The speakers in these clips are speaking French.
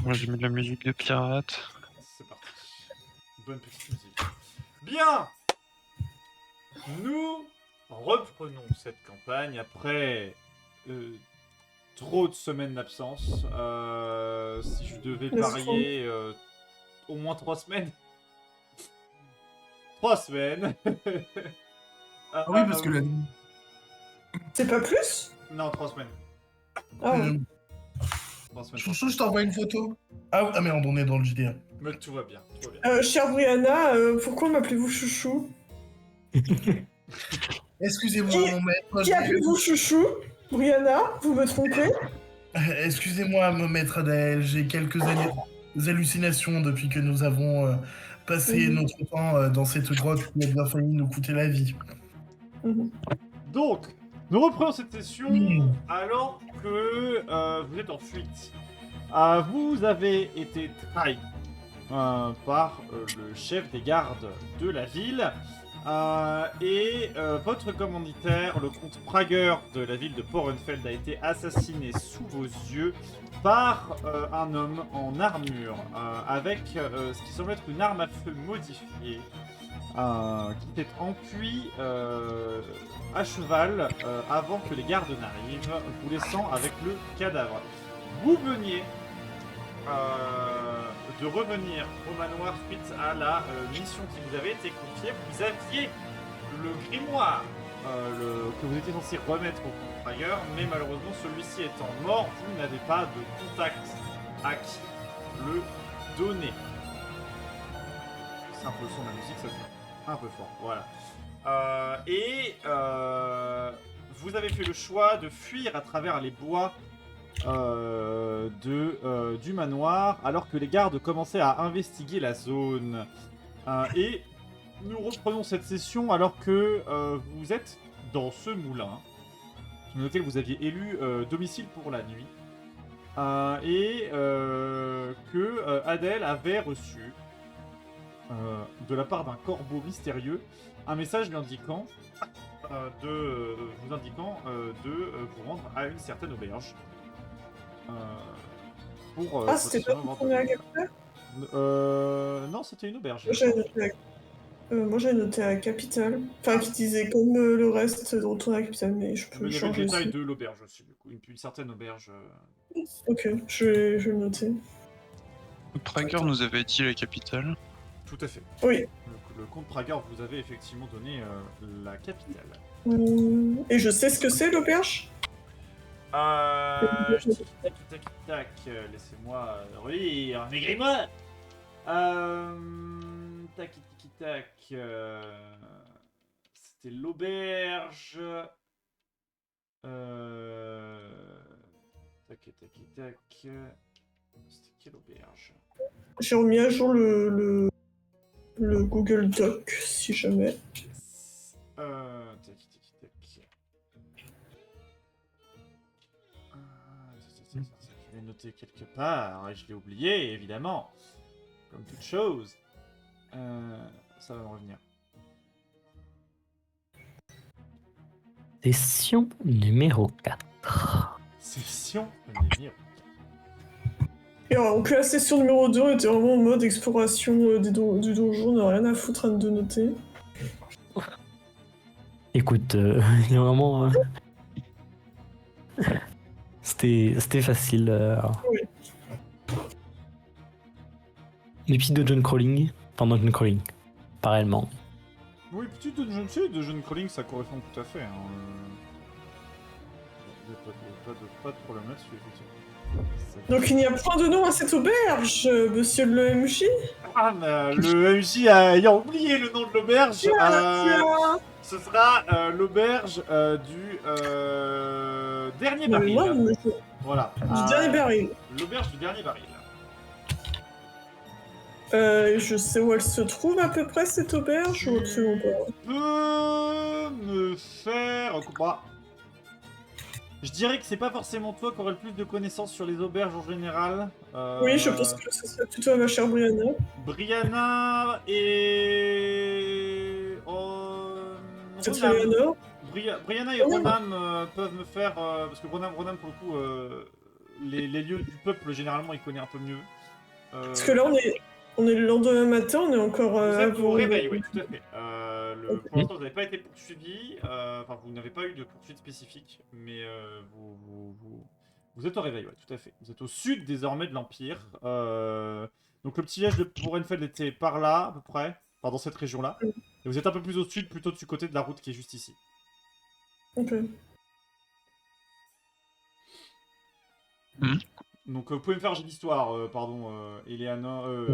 Moi j'ai mis de la musique de pirate. C'est parti. Bonne petite musique. Bien. Nous reprenons cette campagne après trop de semaines d'absence. Si je devais parier au moins 3 semaines. 3 semaines. Oui, parce que C'est pas plus? Non, 3 semaines. Ah ouais. 3 semaines. Chouchou, je t'envoie une photo. Ah merde, on est dans le JDR. Mais tout va bien. Tout va bien. Chère Brianna, pourquoi m'appelez-vous chouchou? Excusez-moi, mon maître. Qui appelez-vous chouchou? Brianna, vous me trompez? Excusez-moi, mon maître Adèle, j'ai quelques hallucinations depuis que nous avons passé notre temps dans cette grotte qui a bien failli nous coûter la vie. Donc, nous reprenons cette session alors que vous êtes en fuite. Vous avez été trahi par le chef des gardes de la ville et votre commanditaire, le comte Prager de la ville de Porrenfeld, a été assassiné sous vos yeux par un homme en armure avec ce qui semble être une arme à feu modifiée qui s'est enfui à cheval avant que les gardes n'arrivent, vous laissant avec le cadavre. Vous veniez de revenir au manoir suite à la mission qui vous avait été confiée. Vous aviez le grimoire que vous étiez censé remettre au comte Prager, mais malheureusement celui-ci étant mort, vous n'avez pas de contact à qui le donner. C'est un peu le son de la musique, ça fait un peu fort, voilà. Vous avez fait le choix de fuir à travers les bois du manoir, alors que les gardes commençaient à investiguer la zone. Et nous reprenons cette session alors que vous êtes dans ce moulin, sur lequel vous aviez élu domicile pour la nuit, et que Adèle avait reçu de la part d'un corbeau mystérieux un message lui indiquant de vous rendre à une certaine auberge. C'était pas pour retourner à la capitale? Non, c'était une auberge. Moi j'avais noté à la capitale. Enfin, qui disait comme le reste de retourner à la capitale, mais je peux changer. Il y avait le changer détail aussi. de l'auberge aussi, du coup. Une certaine auberge. Ok, je vais le noter. Prager nous avait dit la capitale. Tout à fait. Oui. Le comte Prager vous avait effectivement donné la capitale. Et je sais ce que c'est l'auberge? Tac, laissez-moi relire mes grimoires. Tac. C'était l'auberge. Tac. C'était quelle auberge? J'ai remis à jour le Google Doc, si jamais. Tac. Je l'ai noté quelque part et je l'ai oublié, évidemment. Comme toute chose. Ça va me revenir. Session numéro 4. Session numéro 4. Et alors, donc la session numéro 2, on était vraiment en mode exploration du donjon, on n'a rien à foutre de noter. Écoute, il y a vraiment... C'était facile. Oui. Les petits dungeon crawling, pendant dungeon crawling, pareillement. Oui, petit dungeon crawling, ça correspond tout à fait. Il n'y a pas de problème là-dessus, effectivement. Donc il n'y a point de nom à cette auberge, monsieur le MJ? Ah, mais le MJ ayant oublié le nom de l'auberge, ce sera l'auberge du dernier baril. Voilà. Du dernier baril. L'auberge du dernier baril. Je sais où elle se trouve à peu près cette auberge ou absolument pas? Peux me faire... Bah, je dirais que c'est pas forcément toi qui aurais le plus de connaissances sur les auberges en général. Oui, je pense que ce serait plutôt ma chère Brianna. Brianna et... Peut-être Eleanor. Brianna et Ronam peuvent me faire... parce que Ronam pour le coup... les lieux du peuple, généralement, il connaît un peu mieux. Parce que là, on est le lendemain matin, on est encore Vous êtes avant au réveil, le- oui, tout à fait. Ok. Pour l'instant, vous n'avez pas été poursuivi. Enfin, vous n'avez pas eu de poursuite spécifique, mais vous êtes au réveil, ouais, tout à fait. Vous êtes au sud désormais de l'Empire. Donc le petit village de Borenfeld était par là, à peu près, enfin dans cette région-là. Et vous êtes un peu plus au sud, plutôt du côté de la route qui est juste ici. Ok. Donc vous pouvez me faire un jet d'histoire, pardon,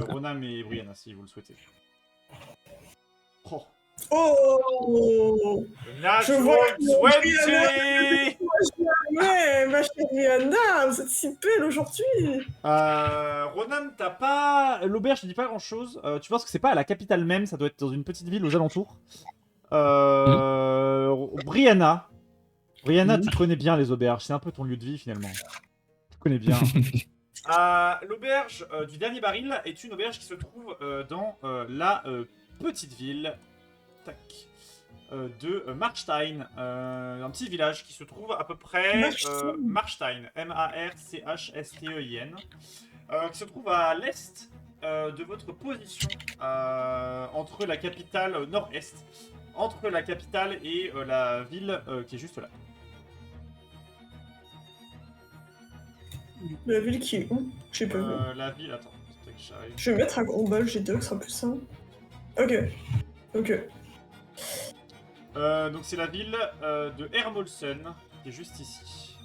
Ronam et Brianna, si vous le souhaitez. Oh. Oh Je vois Natural 20. Ouais, ma chère Rihanna, vous êtes si belle aujourd'hui. Ronan, t'as pas. L'auberge, je dis pas grand chose. Tu penses que c'est pas à la capitale même, ça doit être dans une petite ville aux alentours. Brianna. Brianna, tu connais bien les auberges, c'est un peu ton lieu de vie finalement. Tu connais bien. L'auberge du dernier baril est une auberge qui se trouve dans la petite ville. Tac. De Marstein, un petit village qui se trouve à peu près Marstein, M-A-R-C-H-S-T-E-I-N, qui se trouve à l'est de votre position, entre la capitale nord-est, entre la capitale et la ville qui est juste là. La ville qui est où? J'ai pas vu. La ville, attends, tac, j'arrive. Je vais mettre un gros bal G2, ce sera plus simple. Ok. Ok. Donc c'est la ville de Hermolsen, qui est juste ici.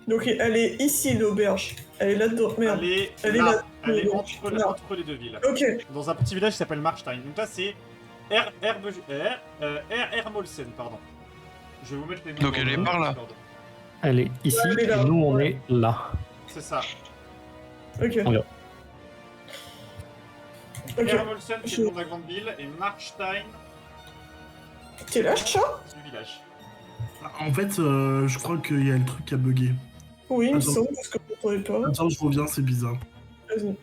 Donc elle est ici, l'auberge. Elle est là-dedans. Merde. Elle est là. là, elle est Là. entre les deux villes. Ok. Dans un petit village qui s'appelle Marstein. Donc là c'est Hermolsen, pardon. Je vais vous mettre les noms. Donc elle est par là. Elle est ici, Ouais, elle est et là. nous on est là. C'est ça. Ok. Alors. Ok. Hermolsen qui est le nom de la grande ville et Marstein T'es là, chat? du village. En fait, je crois qu'il y a le truc qui a bugué. Oui, il me Attends. semble, parce que je ne pas. Attends, je reviens, c'est bizarre. Vas-y.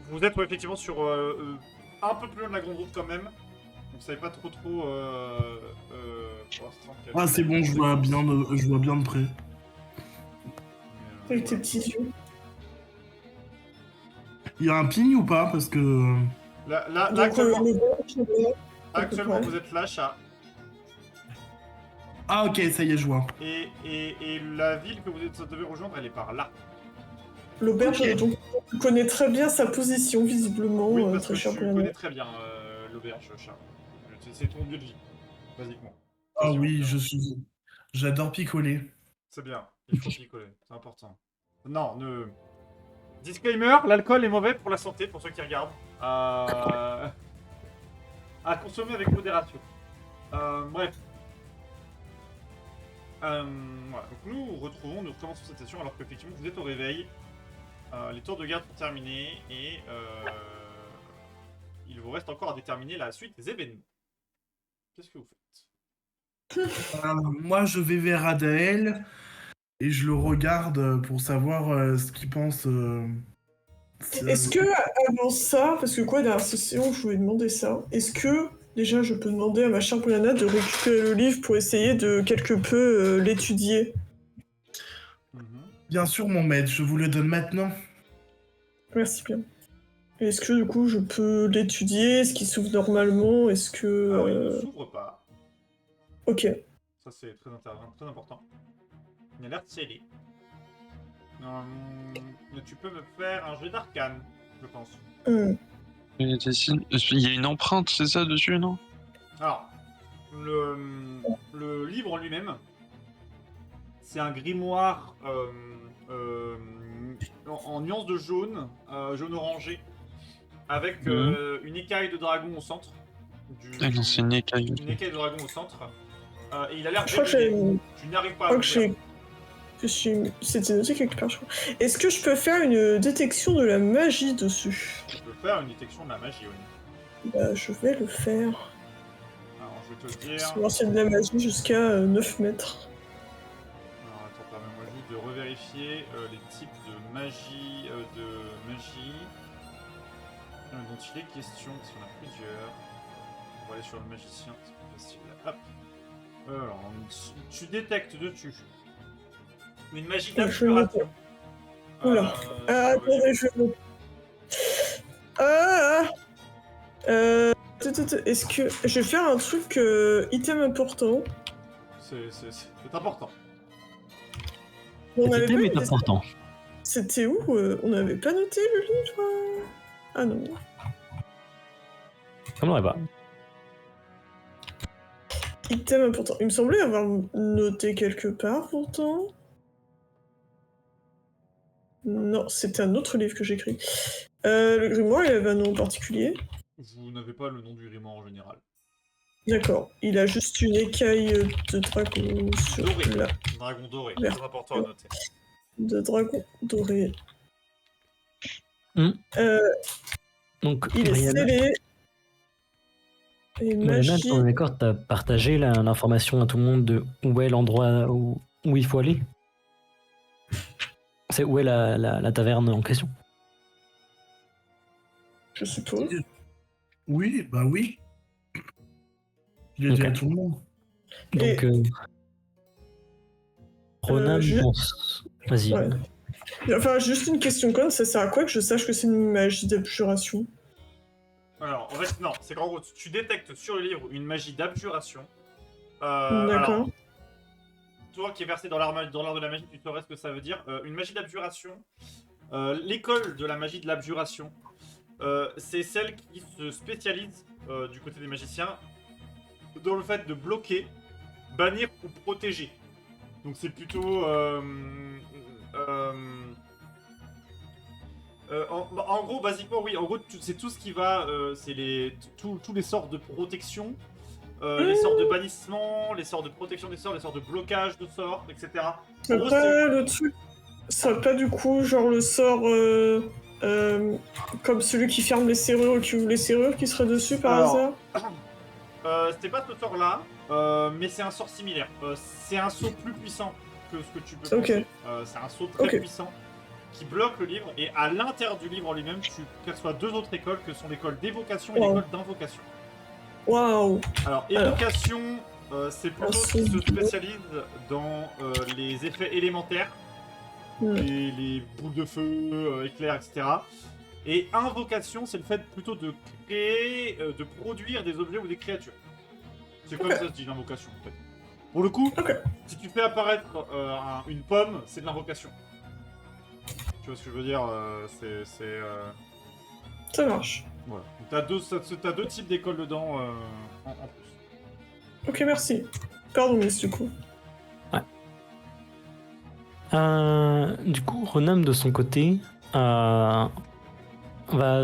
Vous êtes effectivement sur un peu plus loin de la grande route quand même. Vous savez pas trop pour l'instant. Ah, c'est bon, je vois bien de près. Avec tes petits yeux. Il y a un ping ou pas? Parce que... Là, Donc, actuellement, l'auberge, là. actuellement ouais. vous êtes là, chat. Ah, ok, ça y est, je vois. Et la ville que vous devez rejoindre, elle est par là. L'auberge, Ok. donc, tu connais très bien sa position, visiblement, Oui, parce très que cher tu Brianna. connais très bien l'auberge, chat. C'est ton lieu de vie, basiquement. Ah Quasiment. oui, j'adore picoler. C'est bien, il faut picoler, c'est important. Non, ne... Disclaimer, l'alcool est mauvais pour la santé, pour ceux qui regardent. À consommer avec modération. Bref. Voilà. Donc nous recommençons cette session alors qu'effectivement vous êtes au réveil. Les tours de garde sont terminés et il vous reste encore à déterminer la suite des événements. Qu'est-ce que vous faites? Moi, je vais vers Adael et je le regarde pour savoir ce qu'il pense. Est-ce que, avant ça, parce que quoi, dans la session, je voulais demander ça, est-ce que, déjà, je peux demander à ma chère Brianna de récupérer le livre pour essayer de quelque peu l'étudier? Bien sûr, mon maître, je vous le donne maintenant. Merci bien. Est-ce que, du coup, je peux l'étudier? Est-ce qu'il s'ouvre normalement? Est-ce que... Alors il ne s'ouvre pas. Ok. Ça c'est très important. Il a l'air de scellé. Tu peux me faire un jeu d'arcane, je pense. Il y a des signes- il y a une empreinte, c'est ça dessus, non? Alors, le livre en lui-même, c'est un grimoire en nuance de jaune, jaune orangé, avec une écaille de dragon au centre. Ah non, c'est une écaille. Une écaille de dragon au centre. Et il a l'air Je crois que verrouillé. Tu n'arrives pas à Je crois que l'ouvrir. C'était noté quelque part, je crois. Est-ce que je peux faire une détection de la magie dessus? Tu peux faire une détection de la magie, oui. Bah, je vais le faire. Alors, je vais te dire... Savoir s'il y a de la magie jusqu'à 9 mètres. Alors, attends, permets-moi juste de revérifier les types de magie, dont il est question, parce qu'il y en a plusieurs. On va aller sur le magicien, c'est plus facile. Hop. Alors, tu détectes dessus une magie Ouais, je d'abjuration. Oula. Attendez, je vais... Est-ce que... Je vais faire un truc item important. C'est important. On Cet avait item pas est noté- important. C'était où on n'avait pas noté le livre Ah non. On n'aurait pas. Item important. Il me semblait avoir noté quelque part pourtant. Non, c'était un autre livre que j'écris. Le grimoire, il avait un nom en particulier. Vous n'avez pas le nom du grimoire en général. D'accord. Il a juste une écaille de dragon sur Doré. la... Dragon doré, Vert. très important à noter. De dragon doré. Hmm. Donc, Il est Brianna, scellé. Et Brianna, magie... on est d'accord, t'as partagé l'information à tout le monde de où est l'endroit où il faut aller. C'est où est la taverne en question. Je suppose. Oui, bah oui. Je l'ai dit Ok. à tout le monde. Donc, Et- Ronan je- pense... Vas-y. Ouais. Enfin, juste une question conne, ça sert à quoi que je sache que c'est une magie d'abjuration? Alors, en fait, non, c'est qu'en gros, tu détectes sur le livre une magie d'abjuration. D'accord. Alors, toi qui es versé dans l'art de la magie, tu saurais ce que ça veut dire. Une magie d'abjuration, l'école de la magie de l'abjuration, c'est celle qui se spécialise du côté des magiciens dans le fait de bloquer, bannir ou protéger. Donc c'est plutôt... en gros, basiquement, oui, en gros, c'est tout ce qui va... c'est tous les sorts de protection, les sorts de bannissement, les sorts de protection des sorts, les sorts de blocage de sorts, etc. En gros, Après, le truc, ça serait pas du coup genre le sort comme celui qui ferme les serrures ou qui ouvre les serrures qui serait dessus par Alors, hasard? c'était pas ce sort-là, mais c'est un sort similaire. C'est un saut plus puissant que ce que tu peux Ok. penser. C'est un saut très Ok. puissant qui bloque le livre, et à l'intérieur du livre en lui-même, tu perçois deux autres écoles que sont l'école d'évocation et Wow. l'école d'invocation. Waouh! Alors, évocation, c'est plutôt Ah, ce qui se c'est- spécialise dans les effets élémentaires, Hmm. les boules de feu, éclairs, etc. Et invocation, c'est le fait plutôt de créer, de produire des objets ou des créatures. C'est comme Ok. ça se dit l'invocation en fait. Pour le coup, Ok. si tu fais apparaître une pomme, c'est de l'invocation. Tu vois ce que je veux dire? Ça marche. Voilà. Donc, t'as deux types d'écoles dedans en plus. Ok, merci. Pardon, Miss, du coup. Du coup, Ronan, de son côté, va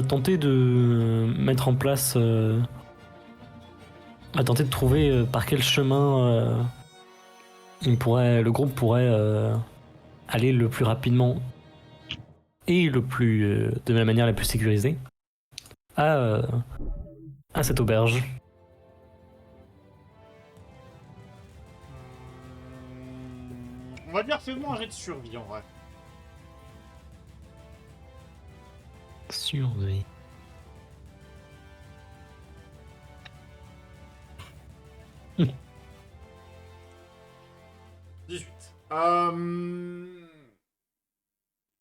tenter de mettre en place... va tenter de trouver par quel chemin le groupe pourrait aller le plus rapidement et de la manière la plus sécurisée à cette auberge. On va dire fais-moi un jet de survie en vrai. Surveille. Mmh. 18.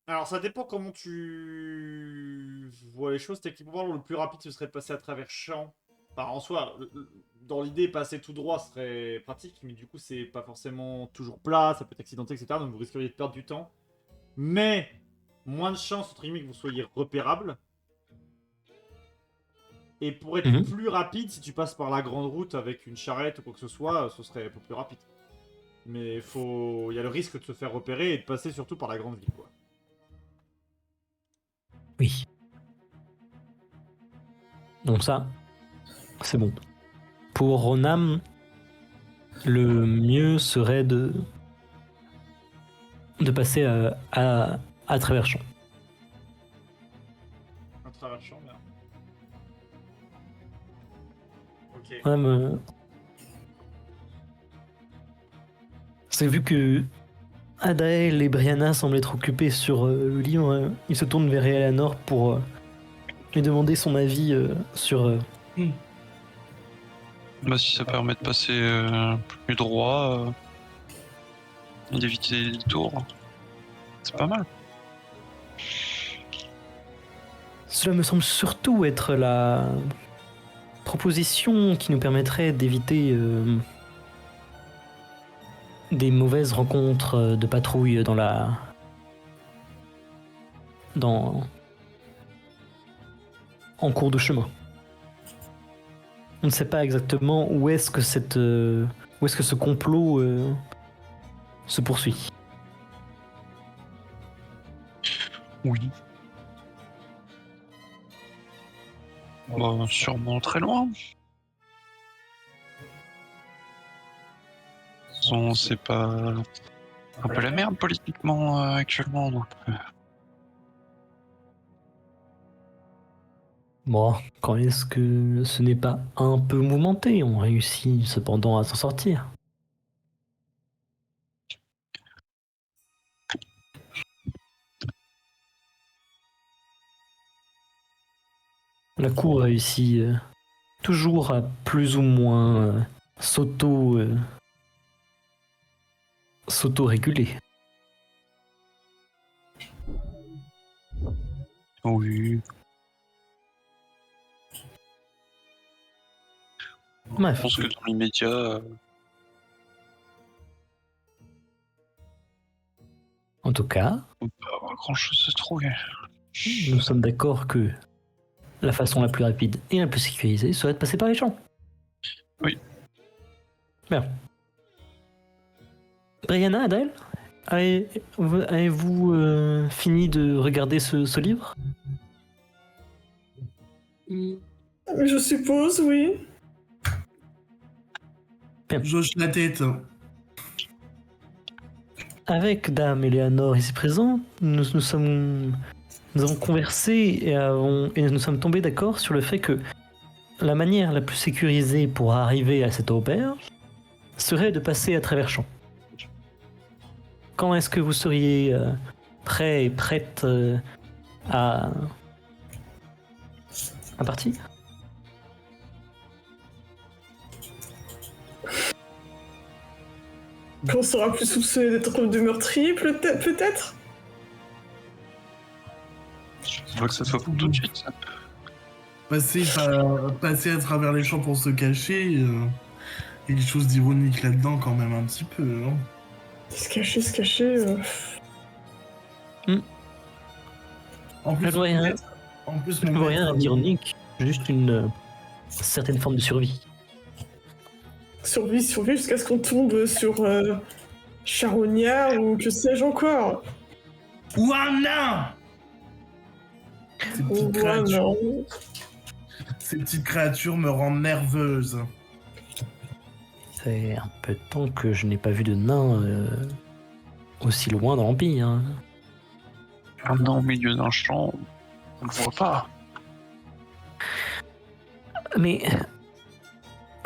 Alors ça dépend comment tu vois les choses. Techniquement, le plus rapide ce serait de passer à travers champs. Enfin, en soi, dans l'idée, passer tout droit serait pratique, mais du coup, c'est pas forcément toujours plat, ça peut être accidenté, etc. Donc vous risqueriez de perdre du temps. Mais moins de chances, entre guillemets, que vous soyez repérable. Et pour être plus rapide, si tu passes par la grande route avec une charrette ou quoi que ce soit, ce serait un peu plus rapide. Mais il y a le risque de se faire repérer et de passer surtout par la grande ville, quoi. Oui. Donc ça, c'est bon. Pour Ronam, le mieux serait de passer à travers champs. Un travers champ, bien. Ok. Ronam, c'est vu que Adael et Brianna semblent être occupés sur le livre, il se tourne vers Eleanor pour lui demander son avis sur Bah, si ça permet de passer plus droit et d'éviter les tours, c'est pas mal. Cela me semble surtout être la proposition qui nous permettrait d'éviter des mauvaises rencontres de patrouille en cours de chemin. On ne sait pas exactement où est-ce que ce complot se poursuit. Oui. Bah, sûrement très loin. De toute façon, c'est pas un peu la merde politiquement actuellement, donc. Bon, quand est-ce que ce n'est pas un peu mouvementé? On réussit cependant à s'en sortir. La cour réussit toujours à plus ou moins s'auto-réguler. Oui. Bref, Je pense que dans l'immédiat, en tout cas, on peut avoir grand chose à trouver. nous sommes d'accord que la façon la plus rapide et la plus sécurisée serait de passer par les champs. Oui. Bien. Brianna, Adèle, avez-vous fini de regarder ce livre? Je suppose, oui. J'hoche la tête. Avec Dame Eleanor ici présente, nous avons conversé et nous sommes tombés d'accord sur le fait que la manière la plus sécurisée pour arriver à cette auberge serait de passer à travers champs. Quand est-ce que vous seriez prêt et prête à partir? Qu'on sera plus soupçonné d'être de meurtrier, peut-être. Je veux que ça soit pour tout de suite. Ça. Passer à travers les champs pour se cacher, il y a quelque chose d'ironique là-dedans quand même un petit peu. Hein. Se cacher. En plus, Je vois rien. je Je vois rien d'ironique, juste une certaine forme de survie. Survie jusqu'à ce qu'on tombe sur Charognard ou que sais-je encore. Ou un nain. Ces petites créatures me rendent nerveuse. C'est un peu de temps que je n'ai pas vu de nain aussi loin dans l'Empire. Hein. Un nain au milieu d'un champ, on le voit pas. Mais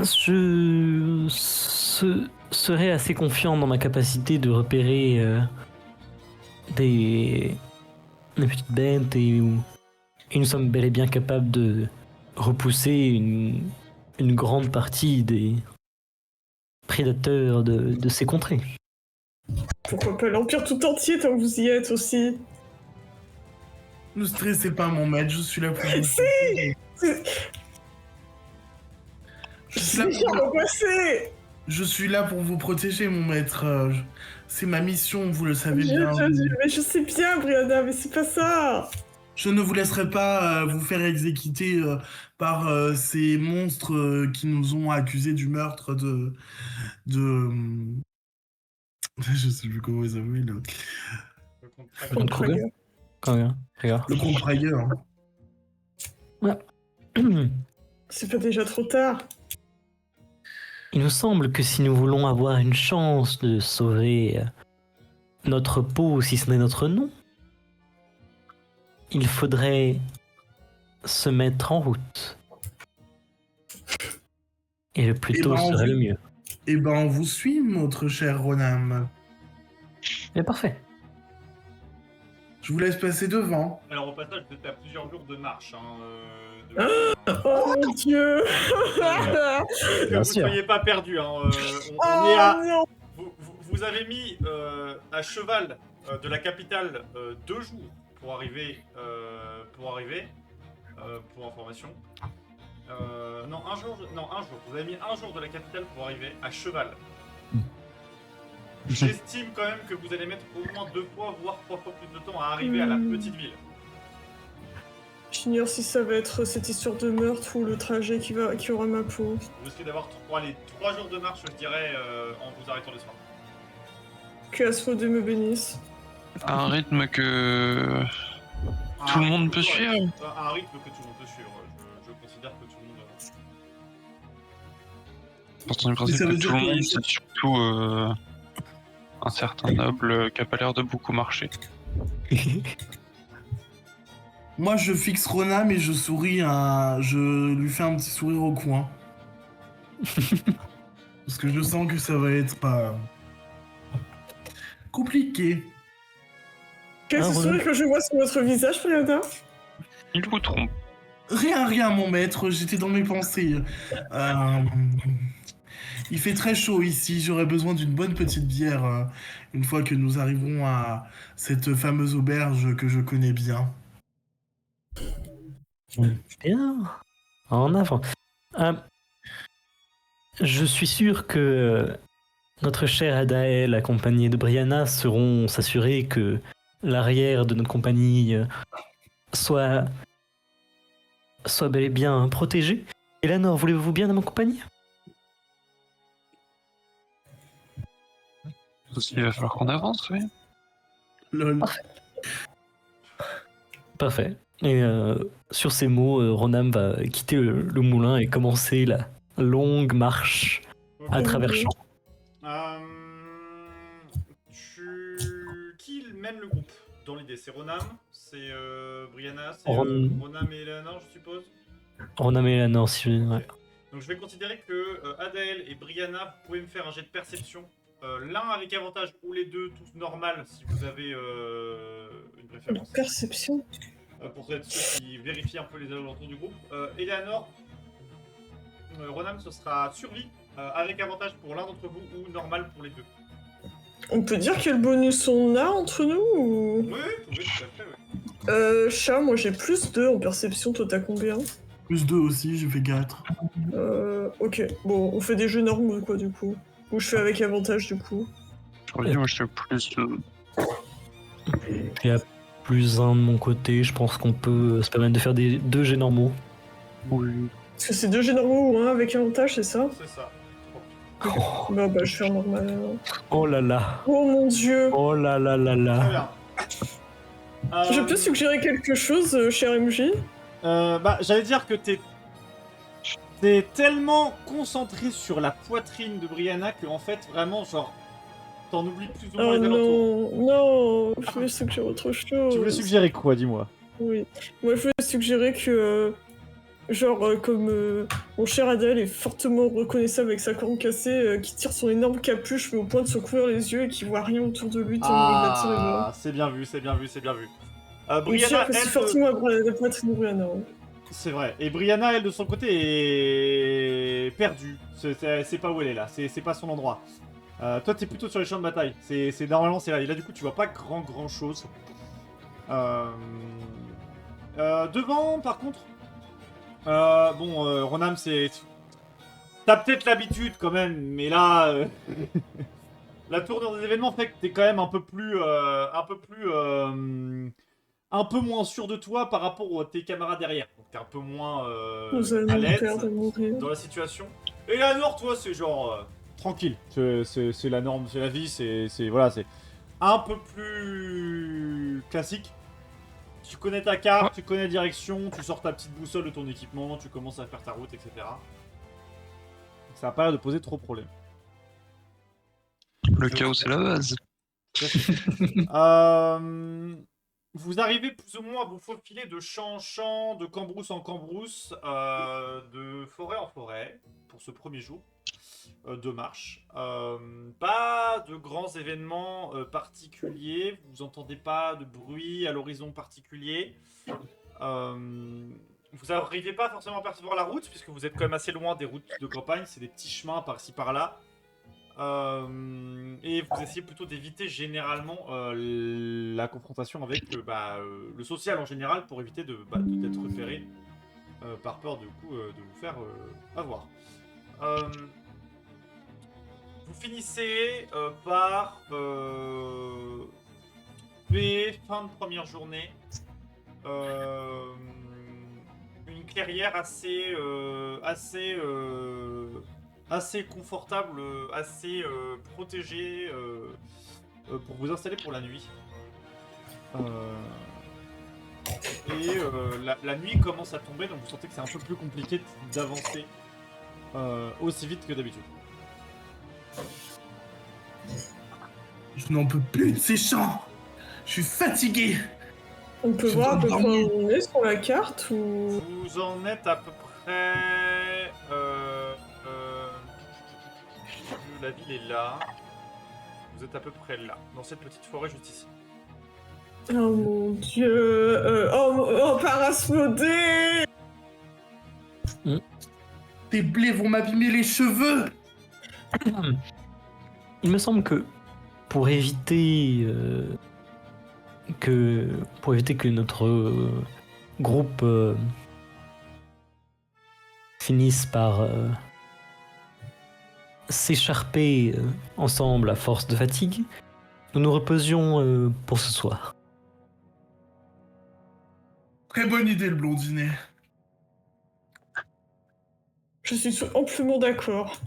je serais assez confiant dans ma capacité de repérer des petites bêtes et nous sommes bel et bien capables de repousser une grande partie des prédateurs de ces contrées. Pourquoi pas l'Empire tout entier tant que vous y êtes aussi. Ne stressez pas mon maître, je suis là pour vous. Je suis là pour vous protéger, mon maître. C'est ma mission, vous le savez bien. Mais je sais bien, Brianna, mais c'est pas ça. Je ne vous laisserai pas vous faire exécuter par ces monstres qui nous ont accusés du meurtre de... Je sais plus comment ils s'appellent. Le Kruger. Regarde. Le contrailleur. C'est pas déjà trop tard. Il nous semble que si nous voulons avoir une chance de sauver notre peau, si ce n'est notre nom, il faudrait se mettre en route. Et le plus tôt serait le mieux. Eh ben, on vous suit, notre cher Ronam. Mais parfait. Je vous laisse passer devant. Alors au passage, vous êtes à plusieurs jours de marche. Oh mon dieu. Que Bien vous ne sûr. soyez pas perdus. On Oh est à... non. Vous avez mis à cheval de la capitale 2 jours pour arriver, pour information. Non, un jour. Vous avez mis un jour de la capitale pour arriver à cheval. J'estime quand même que vous allez mettre au moins 2 fois, voire 3 fois plus de temps à arriver à la petite ville. J'ignore si ça va être cette histoire de meurtre ou le trajet qui aura ma peau. Vous risquez d'avoir 3 jours de marche, je dirais, en vous arrêtant le soir. Que Asphodé me bénisse. À un rythme que tout le monde peut suivre. À un rythme que tout le monde peut suivre. Je considère que tout le monde. Partant du Mais principe ça que veut tout dire le que- monde, c'est surtout un certain noble qui a pas l'air de beaucoup marcher. Moi, je fixe Ronam et je souris je lui fais un petit sourire au coin. Parce que je sens que ça va être compliqué. Quel Ah, sourire que je vois sur votre visage, Frianda? Il vous trompe. Rien, mon maître, j'étais dans mes pensées. Il fait très chaud ici, j'aurais besoin d'une bonne petite bière une fois que nous arriverons à cette fameuse auberge que je connais bien. Bien. En avant. Je suis sûr que notre cher Adael, accompagné de Brianna, sauront s'assurer que l'arrière de notre compagnie soit bel et bien protégé. Eleanor, voulez-vous bien m'accompagner? Il va falloir qu'on avance, oui. Lol. Parfait. Et sur ces mots, Ronam va quitter le moulin et commencer la longue marche à travers champs. Qui mène le groupe dans l'idée? C'est Ronam, c'est Brianna, c'est Ronam et Eleanor, je suppose. Ronam et Eleanor, si ouais. Donc je vais considérer que Adael et Brianna, vous pouvez me faire un jet de perception. L'un avec avantage ou les deux, tous normal si vous avez une préférence. Perception. Pour être ceux qui vérifient un peu les alentours du groupe. Eleanor, Ronam, ce sera survie avec avantage pour l'un d'entre vous ou normal pour les deux. On peut dire quel bonus on a entre nous ou... Oui, tout à fait, oui. Chat, moi j'ai plus 2 en perception, toi t'as combien? Plus 2 aussi, j'ai fait 4. Ok, bon, on fait des jeux normaux quoi du coup. Ou je fais avec avantage du coup. Je redis, moi je suis plus. Il y a plus un de mon côté, je pense qu'on peut se permettre de faire des 2 jets normaux. Oui. Est-ce que c'est 2 jeux normaux ou 1 avec avantage, c'est ça? C'est ça. Bah je fais un normal alors. Oh là là. Oh mon dieu! Oh là là là Très là. bien. Je peux suggérer quelque chose, cher MJ? J'allais dire que t'es tellement concentré sur la poitrine de Brianna que en fait vraiment genre t'en oublies plus ou moins Oh les alentours. non, je voulais suggérer autre chose. Tu voulais suggérer quoi, dis-moi? Oui. Moi, je voulais suggérer que, comme mon cher Adèle est fortement reconnaissable avec sa corne cassée, qui tire son énorme capuche, mais au point de se couvrir les yeux et qui voit rien autour de lui tant il la tire les doigts. Ah, c'est bien vu, c'est bien vu, c'est bien vu. Il Brianna, tire aussi elle, fortement la poitrine de Brianna. Hein. c'est vrai. Et Brianna, elle, de son côté, est perdue. C'est pas où elle est, là. C'est pas son endroit. Toi, t'es plutôt sur les champs de bataille. Normalement, c'est là. Et là, du coup, tu vois pas grand chose. Devant, par contre... Ronam, c'est... T'as peut-être l'habitude, quand même, mais là... la tournure des événements fait que t'es quand même un peu moins sûr de toi par rapport à tes camarades derrière. Donc t'es un peu moins Nous allons à l'aise perdre et mourir. dans la situation. Et la Nord, toi, c'est genre tranquille. C'est la norme, c'est la vie, c'est un peu plus classique. Tu connais ta carte, tu connais la direction, tu sors ta petite boussole de ton équipement, tu commences à faire ta route, etc. Donc ça va pas l'air de poser trop de problèmes. Le chaos, c'est la base. Vous arrivez plus ou moins à vous faufiler de champ en champ, de cambrousse en cambrousse, de forêt en forêt, pour ce premier jour. de marche. Pas de grands événements particuliers. Vous entendez pas de bruit à l'horizon particulier. Vous n'arrivez pas forcément à percevoir la route, puisque vous êtes quand même assez loin des routes de campagne. C'est des petits chemins par-ci par-là. Et vous essayez plutôt d'éviter généralement la confrontation avec le social en général, pour éviter d'être repéré par peur de vous faire avoir. Vous finissez par fin de première journée, une clairière assez confortable, assez protégée pour vous installer pour la nuit. La nuit commence à tomber, donc vous sentez que c'est un peu plus compliqué d'avancer aussi vite que d'habitude. Je n'en peux plus de ces champs. Je suis fatigué. On peut Je voir à peu dois près dormir. où on est sur la carte ou... Vous en êtes à peu près... la ville est là. Vous êtes à peu près là, dans cette petite forêt juste ici. Oh mon dieu... Oh, Parasmodée. Tes blés vont m'abîmer les cheveux. Il me semble que pour éviter que notre groupe finisse par s'écharper ensemble à force de fatigue, nous nous reposions pour ce soir. Très bonne idée, le blondinet. Je suis amplement d'accord.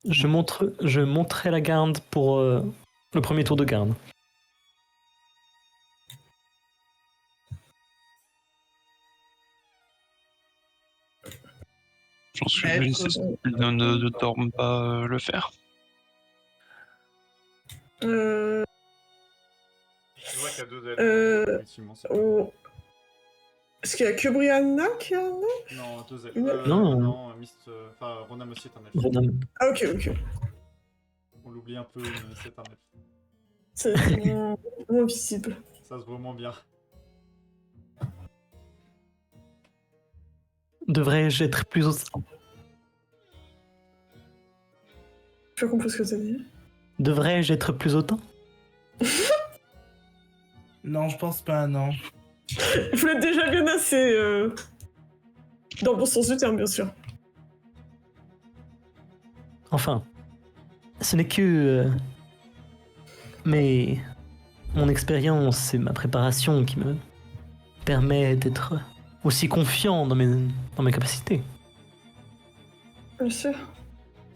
Je monterai la garde pour le premier tour de garde. J'en suis Maître, venu, c'est ne dorme pas le faire. Euh... Je vois qu'il y a deux ailes. Effectivement, c'est Est-ce qu'il y a que Brianna qui a un nom? Non, deux ailes. Non. Mist... Enfin, Ronam aussi est un elfe. Ronam. Ah ok. On l'oublie un peu, mais c'est un elfe. C'est moins visible. Ça se voit moins bien. Devrais-je être plus au... Je comprends ce que t'as dit. Devrais-je être plus autant? Non, je pense pas, non. Vous l'êtes déjà bien assez... Dans le bon sens du terme, bien sûr. Enfin, ce n'est que... mais mon expérience et ma préparation qui me permet d'être aussi confiant dans mes capacités. Bien sûr.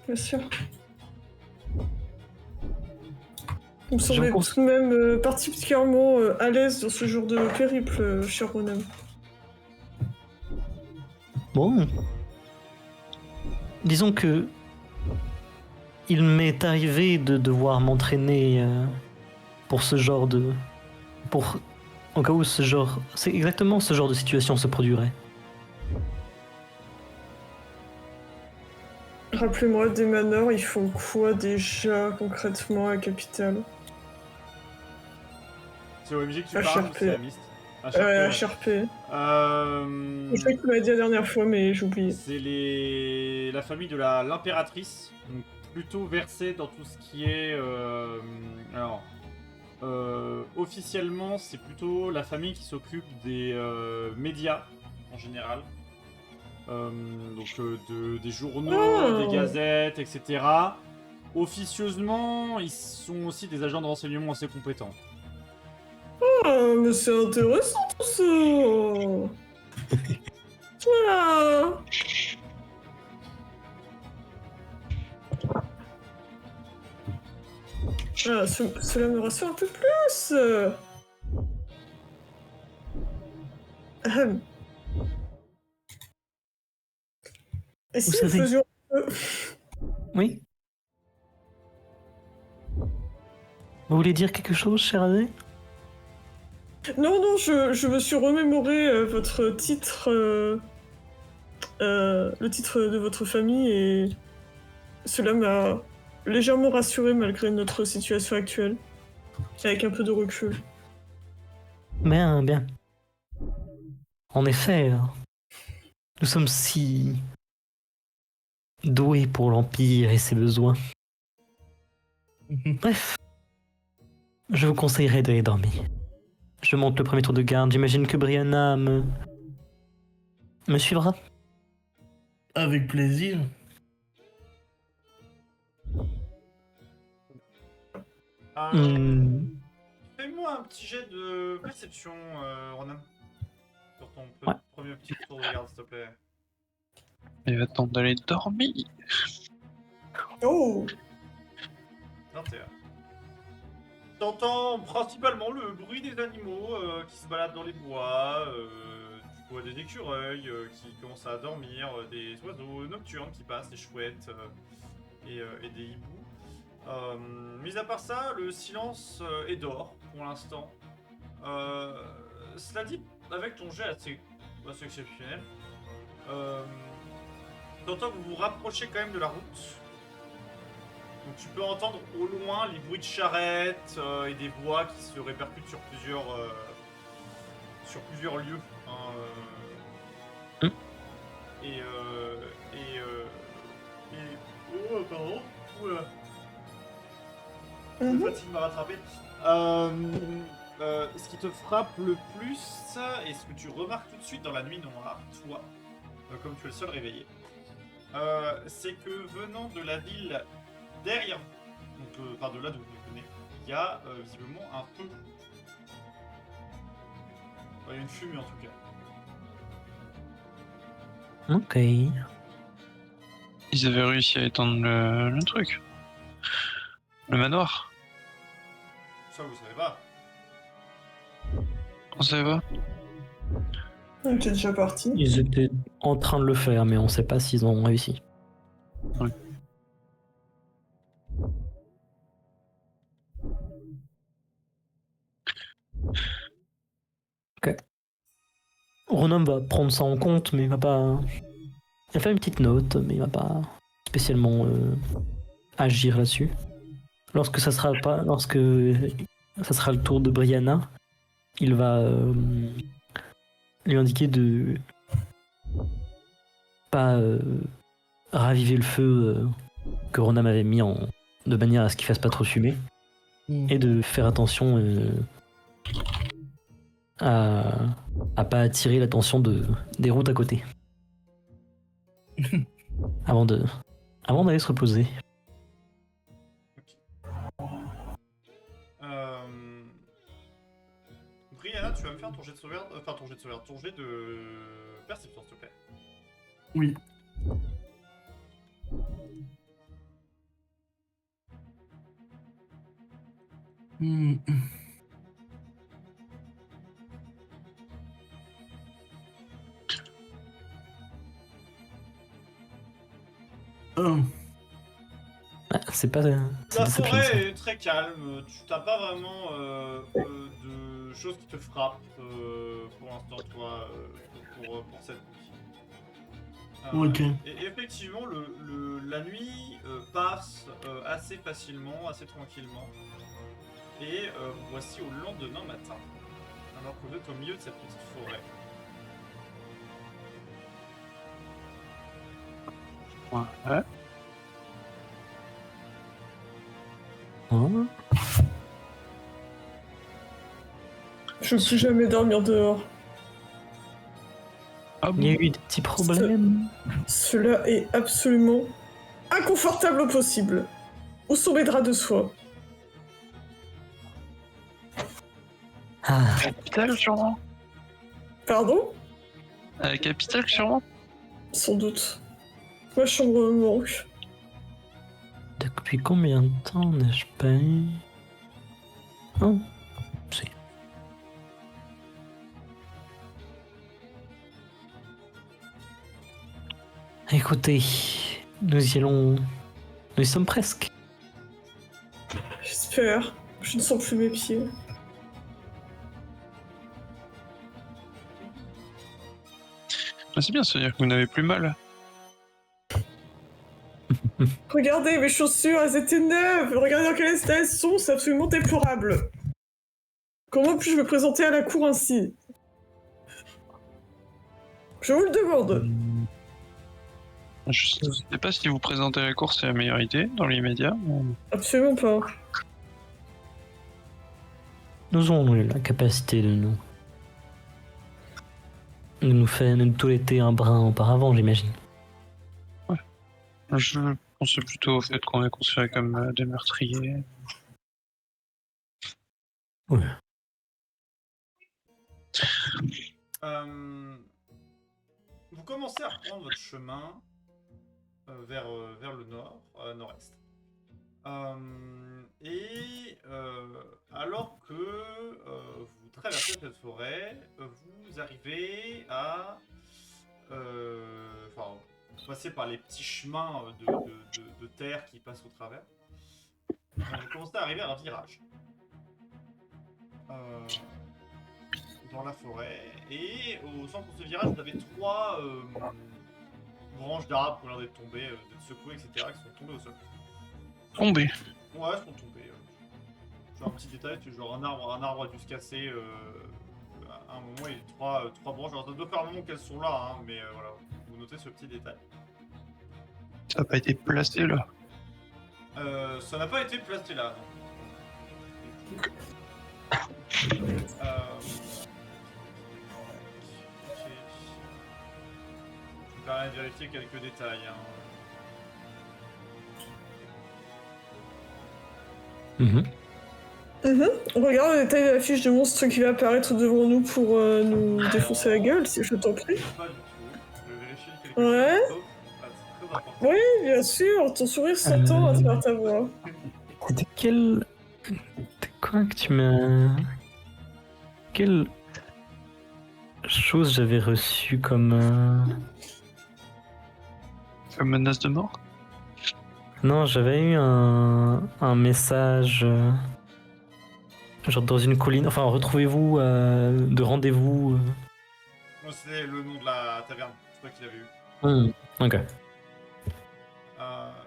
Bien sûr. Vous me semblez pense- tout de même particulièrement à l'aise dans ce genre de périple, cher Ronan. Bon. Disons que il m'est arrivé de devoir m'entraîner pour ce genre de... Au cas où ce genre... C'est exactement ce genre de situation se produirait. Rappelez-moi, des manors, ils font quoi déjà concrètement à la capitale? C'est OMG que tu HRP. parles ou c'est la Mist? HRP. Je sais que tu m'as dit la dernière fois, mais j'ai oublié. C'est la famille de l'impératrice, donc plutôt versée dans tout ce qui est... officiellement, c'est plutôt la famille qui s'occupe des médias en général. Des journaux, des gazettes, etc. Officieusement, ils sont aussi des agents de renseignement assez compétents. Ah, mais c'est intéressant tout ça. Ah. Ah, cela me rassure un peu plus. Ahem. Et si nous savez- faisions... Oui? Vous voulez dire quelque chose, cher Adé? Non, je me suis remémoré votre titre le titre de votre famille et cela m'a légèrement rassuré malgré notre situation actuelle, avec un peu de recul. Bien, bien. En effet, nous sommes si doués pour l'Empire et ses besoins. Bref, je vous conseillerais d'aller dormir. Je monte le premier tour de garde. J'imagine que Brianna me suivra. Avec plaisir. Hmm. Fais-moi un petit jet de perception, Ronan. Sur ton Ouais. premier petit tour de garde, s'il te plaît. Il va temps d'aller dormir. Oh 21. T'entends principalement le bruit des animaux qui se baladent dans les bois, tu vois des écureuils qui commencent à dormir, des oiseaux nocturnes qui passent, des chouettes et des hiboux. Mis à part ça, le silence est d'or pour l'instant. Cela dit, avec ton jet assez exceptionnel, t'entends que vous vous rapprochez quand même de la route. Donc tu peux entendre au loin les bruits de charrettes et des voix qui se répercutent sur plusieurs lieux. Hein, Oh, pardon. Oula. La fatigue m'a rattrapé. Ce qui te frappe le plus, et ce que tu remarques tout de suite dans la nuit noire, toi, comme tu es le seul réveillé, c'est que venant de la ville derrière, donc enfin de là d'où vous venez, il y a visiblement un feu. Il y a une fumée en tout cas. Ok. Ils avaient réussi à étendre le truc. Le manoir. Ça vous savez pas. On savait pas. On était déjà parti. Ils étaient en train de le faire, mais on sait pas s'ils ont réussi. Ouais. Ok. Ronom va prendre ça en compte, mais il va pas. Il va faire une petite note, mais il va pas spécialement agir là-dessus. Lorsque ça sera le tour de Brianna, il va lui indiquer de pas raviver le feu que Ronan avait mis de manière à ce qu'il fasse pas trop fumer, et de faire attention à pas attirer l'attention des routes à côté avant d'aller se reposer. Brianna, tu vas me faire ton jet de sauvegarde, ton jet de perception s'il te plaît. Oui. Ah, c'est pas. C'est La discipline, ça. forêt est très calme, tu t'as pas vraiment de choses qui te frappent pour l'instant, toi, pour cette nuit. Ok. Et effectivement, la nuit passe assez facilement, assez tranquillement. Et voici au lendemain matin, alors que vous êtes au milieu de cette petite forêt. Ouais. Hein? Je ne suis jamais dormir dehors. Ah Il y a bon? eu des petits problèmes. Cela est absolument inconfortable au possible. Où sont mes draps de soie? Ah, Capitale sûrement. Pardon? À la capitale sûrement. Sans doute. Ma chambre me manque. depuis combien de temps n'ai-je pas eu... Oh, si. Écoutez, nous y sommes presque. J'espère. Je ne sens plus mes pieds. Ah, c'est bien, c'est-à-dire que vous n'avez plus mal. Regardez, mes chaussures, elles étaient neuves. Regardez dans quel état elles sont, c'est absolument déplorable. Comment puis-je me présenter à la cour ainsi? Je vous le demande. Je sais pas si vous présenter la course, c'est la meilleure idée dans l'immédiat. Absolument pas. Nous avons eu la capacité de nous faire nous toiletter un brin auparavant, j'imagine. Je pensais plutôt au fait qu'on est considérés comme des meurtriers. Ouais. Vous commencez à prendre votre chemin vers le nord, nord-est. Alors que vous traversez cette forêt, vous arrivez à... Enfin, vous passez par les petits chemins de terre qui passent au travers. Vous commencez à arriver à un virage. Dans la forêt. Et au centre de ce virage, vous avez 3 branches d'arbres qui ont l'air d'être tombées, d'être secouées, etc., qui sont tombées au sol. Tombés. Ouais, elles sont tombées. Genre un petit détail, c'est genre un arbre a dû se casser à un moment, et 3 branches. Alors ça doit faire un moment qu'elles sont là, hein, mais voilà, vous notez ce petit détail. Ça n'a pas été placé là. Ça n'a pas été placé là, non. Je vais quand même vérifier quelques détails. Hein. On regarde le détail de la fiche de monstre qui va apparaître devant nous pour nous défoncer la gueule, si je t'en prie. Pas du tout. Je vais vérifier quelque Ouais. chose. Ah, c'est très important. Oui, bien sûr, ton sourire s'entend à travers ta voix. C'était quel... C'était quoi que tu m'as... Quelle chose j'avais reçue comme... Comme menace de mort. Non, j'avais eu un message... genre dans une colline... Enfin, retrouvez-vous de rendez-vous... Moi, c'est le nom de la taverne. C'est toi qui l'avais eu. Ok.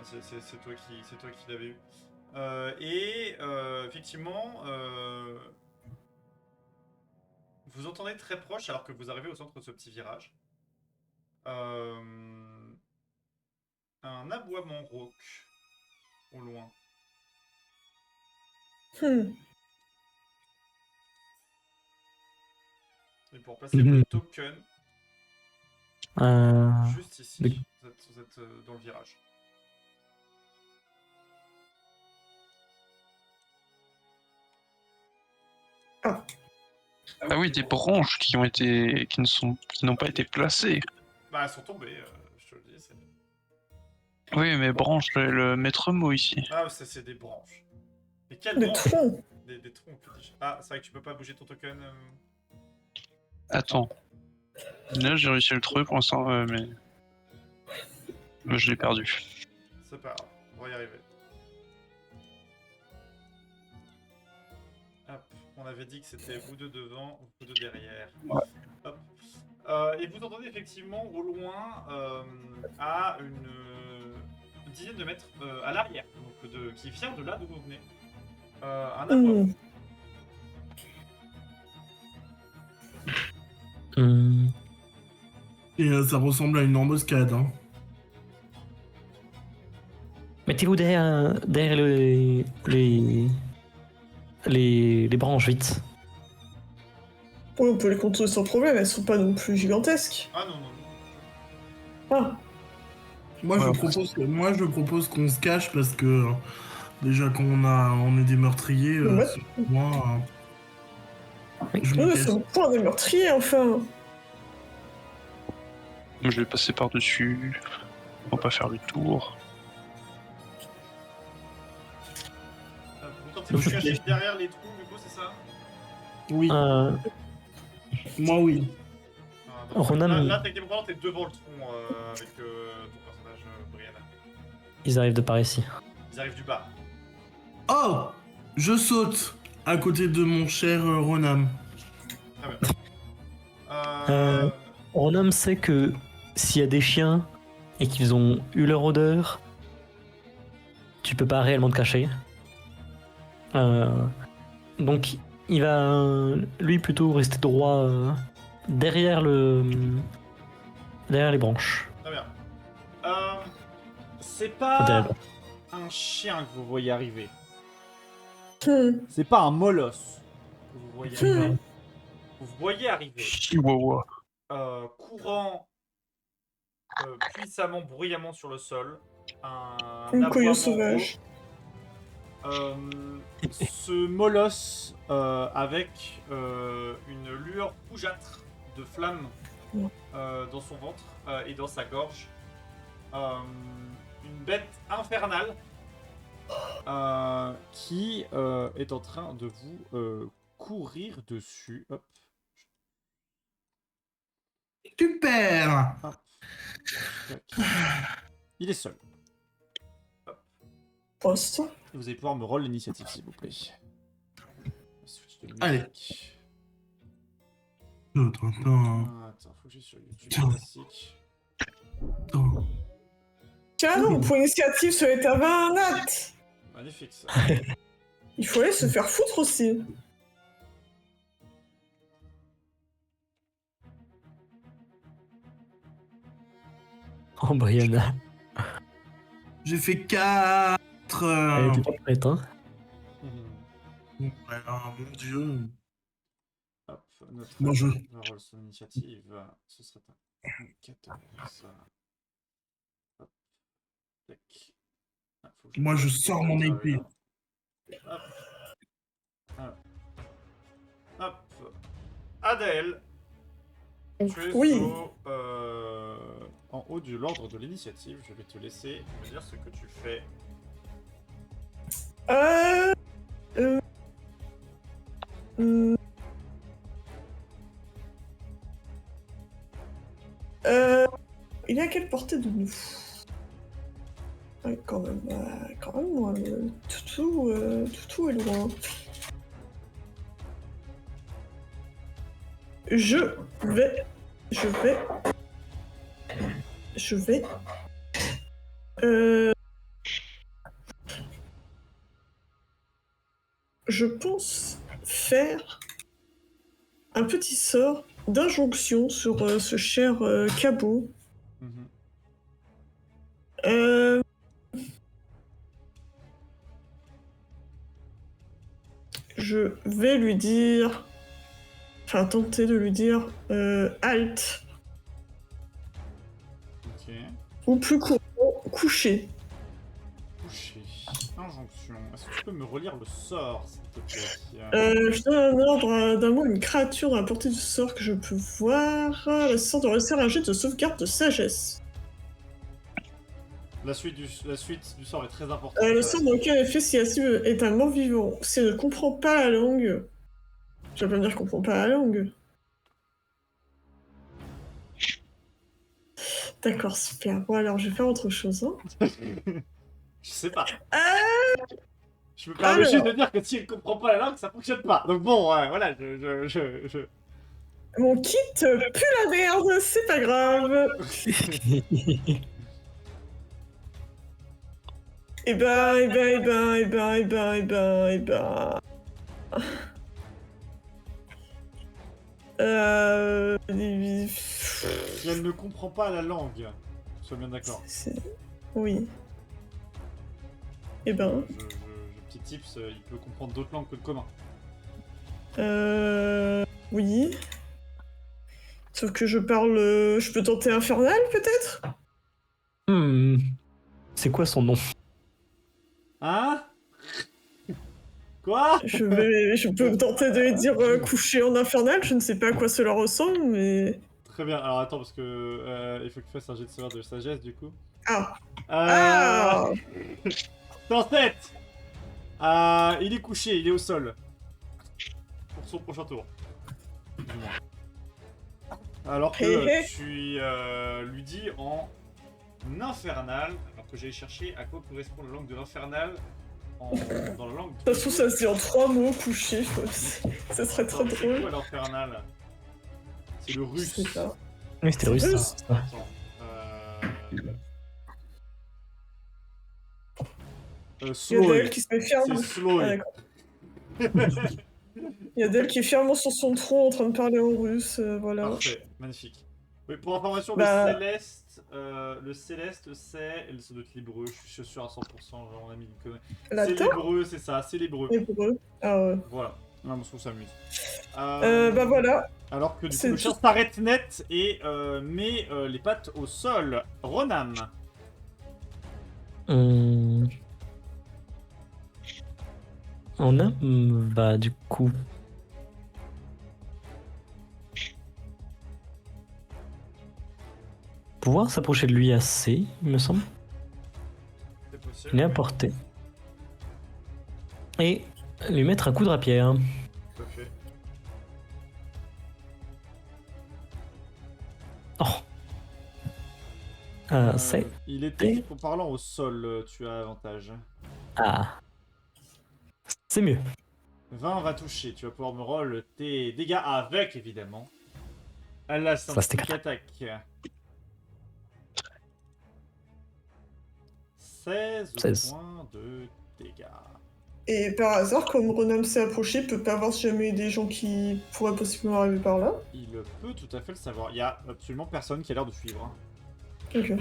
C'est toi qui l'avais eu. Effectivement, vous entendez très proche, alors que vous arrivez au centre de ce petit virage, un aboiement rauque au loin. Et pour placer le token, juste ici, vous êtes dans le virage. Ah oui, des branches qui n'ont pas été placées. Bah, elles sont tombées, je te le dis. Oui, mais branches, le maître mot ici. Ah, c'est des branches. Mais quelles Des branches? troncs. Des troncs, que dis-je. Ah, c'est vrai que tu peux pas bouger ton token. Attends. Là, j'ai réussi le truc pour l'instant, mais je l'ai perdu. C'est pas grave, on va y arriver. Hop, on avait dit que c'était vous deux devant, vous deux derrière. Ouais. Hop. Et vous entendez effectivement au loin, à une dizaine de mètres à l'arrière, donc qui vient de là d'où vous venez, un aboiement. Et ça ressemble à une embuscade. Hein. Mettez-vous derrière les branches, vite. Oui, on peut les contrôler sans problème, elles sont pas non plus gigantesques. Ah non, non, non. Ah, Moi, je propose qu'on se cache parce que déjà on est des meurtriers, Ouais. moi, je me oui, cache. c'est un point des meurtriers, enfin. Je vais passer par-dessus. On va pas faire le tour. Vous tentez de vous cacher derrière les trous, du coup, c'est ça? Oui, moi oui. Ah, donc, Ronan- là, techniquement, t'es devant le tronc avec ton personnage, Brianna. Ils arrivent de par ici. Ils arrivent du bas. Oh, je saute à côté de mon cher Ronam. Très bien. Ronham sait que s'il y a des chiens et qu'ils ont eu leur odeur, tu peux pas réellement te cacher. Donc il va lui plutôt rester droit derrière les branches. Très bien. C'est Enfin, derrière pas les branches. un chien que vous voyez arriver. Hmm. C'est pas un molosse que vous voyez arriver. Hmm. Vous voyez arriver, Chihuahua. courant puissamment, bruyamment sur le sol, un Une aboiement coyote sauvage. Ce molosse avec une lueur rougeâtre de flamme dans son ventre et dans sa gorge. Une bête infernale qui est en train de vous courir dessus. Hop. Super. Hop. Tac. Il est seul. Poste. Et vous allez pouvoir me roll l'initiative, s'il vous plaît. Switch de musique. Allez. Attends. Attends, faut que j'aille sur YouTube Tiens. classique. Tiens, pour initiative, ça va être à 20 nat. Magnifique ça. Il faut aller se faire foutre aussi. Oh Brianna, J'ai fait 4. elle était pas prête, hein. Mon dieu. Hop, notre Bon jeu. va roll son initiative. Ce serait un 14. Hop. Tac. Ah, faut que Moi, je sors mon épée. Hop. Hop. Hop. Adèle. Tu es Oui. en haut de l'ordre de l'initiative. Je vais te laisser me dire ce que tu fais. Il est à quelle portée de nous? Ouais, quand même, moi, Toutou est loin. Je vais. Je pense faire un petit sort d'injonction sur ce cher cabot. Mhm. Je vais lui dire... Enfin, tenter de lui dire halt. Ok. Ou plus courant, coucher. Touché. Injonction. Est-ce que tu peux me relire le sort, s'il te plaît? Je donne un ordre d'un mot à une créature à la portée du sort que je peux voir. Le sort de réussir un jet de sauvegarde de sagesse. La suite du sort est très importante. Le sort dans lequel est fait si la cible est un mort vivant. Si elle ne comprend pas la langue... Je vais pas me dire que je comprends pas la langue. D'accord, super. Bon alors, je vais faire autre chose. Hein. Je sais pas. Je me permets juste de dire que si elle comprend pas la langue, ça fonctionne pas. Donc bon, ouais, voilà, je... Mon kit pue la merde, c'est pas grave. Eh ben... Si elle ne comprend pas la langue, sois bien d'accord. Oui. Eh ben... Petit tips, il peut comprendre d'autres langues que le commun. Oui. Sauf que je parle... Je peux tenter infernal, peut-être? C'est quoi son nom? Hein? Quoi? Je peux tenter de lui dire coucher en infernal, je ne sais pas à quoi cela ressemble, mais... Très bien, alors attends, parce que il faut que tu fasses un jet de savoir de sagesse, du coup. Ah. Ah. Dans tête. Il est couché, il est au sol. Pour son prochain tour. Du moins. Alors que tu lui dis en infernal, alors que j'allais chercher à quoi correspond la langue de l'infernal dans la langue. De toute façon, ça se dit en 3 mots, couché. Ça serait très C'est drôle. quoi l'infernal? C'est le russe. C'est ça. Oui, c'était russe. russe. Ça. Attends. Il y a Slow. Dael qui se met C'est fièrement. slow. Ah, d'accord. Il y a Dael qui est fièrement sur son tronc en train de parler en russe, voilà. Parfait, magnifique. Oui, pour information, Bah- le céleste, c'est. Ça doit être l'hébreu, je suis sûr à 100%, genre, mon ami il connaît. C'est Latin l'hébreu, c'est ça, c'est l'hébreu. Hébreu. Ah ouais. Voilà. Non, parce qu'on s'amuse. Bah voilà. Alors que du coup, c'est le chien tout. s'arrête net et met les pattes au sol. Ronam. On a, bah du coup, pouvoir s'approcher de lui assez, il me semble. C'est possible. Il est à portée. Et lui mettre un coup de rapière. Tout à fait. Oh. C'est. Il est techniquement parlant au sol, tu as avantage. Ah. C'est mieux. 20 va toucher, tu vas pouvoir me roll tes dégâts avec, évidemment. Elle a Ça, c'était attaque. 16 16. points de dégâts. Et par hasard, comme Ronam s'est approché, il peut pas voir si jamais il y a des gens qui pourraient possiblement arriver par là. Il peut tout à fait le savoir. Il y a absolument personne qui a l'air de suivre. Hein. Ok.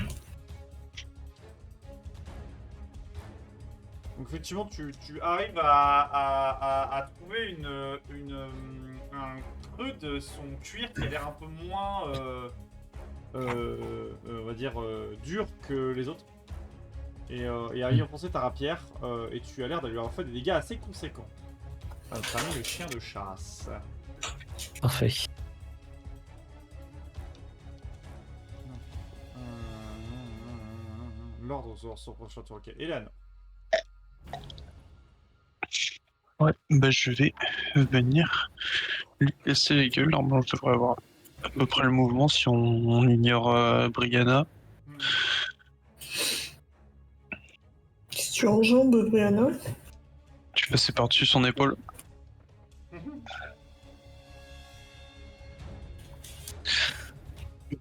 Donc effectivement, tu arrives à trouver un creux de son cuir qui a l'air un peu moins, on va dire, dur que les autres. Et à y repenser ta rapière, et tu as l'air de lui avoir fait des dégâts assez conséquents. T'as mis le chien de chasse. Parfait. L'ordre sur son prochain tour. Ok, Elan. Ouais, bah je vais venir lui casser la gueule. Normalement, je devrais avoir à peu près le mouvement si on ignore Brigana. Si tu enjambes Brianna. Je suis passé par-dessus son épaule.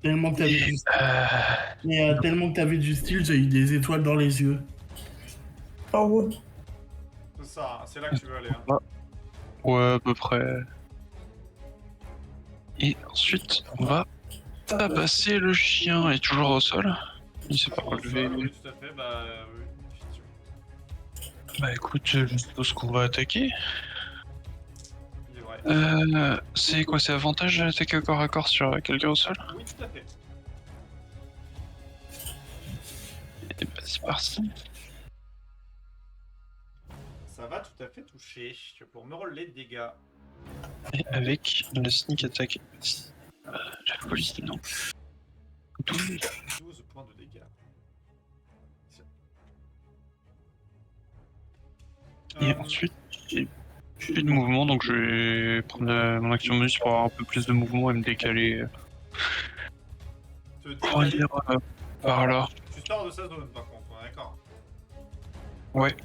Tellement que t'avais du style. Et tellement que t'avais du style, j'ai eu des étoiles dans les yeux. Ah ouais. C'est ça, c'est là que tu veux aller. Hein. Ouais, à peu près. Et ensuite, on va tabasser le chien. Il est toujours au sol. Il s'est pas relevé. Oui, tout à fait, bah oui, effectivement. Bah écoute, je suppose qu'on va attaquer. Il est vrai. C'est quoi, c'est avantage d'attaquer au corps à corps sur quelqu'un au sol? Oui, tout à fait. Et bah c'est parti. Ça va tout à fait toucher. Tu vas pouvoir me roller les dégâts. Et avec le sneak attack. La folie, non. 12. 12 points de dégâts. Et ensuite, j'ai plus de mouvement, donc je vais prendre mon action bonus pour avoir un peu plus de mouvement et me décaler. On va dire par là. Tu sors de sa zone par contre, on est d'accord. Ouais.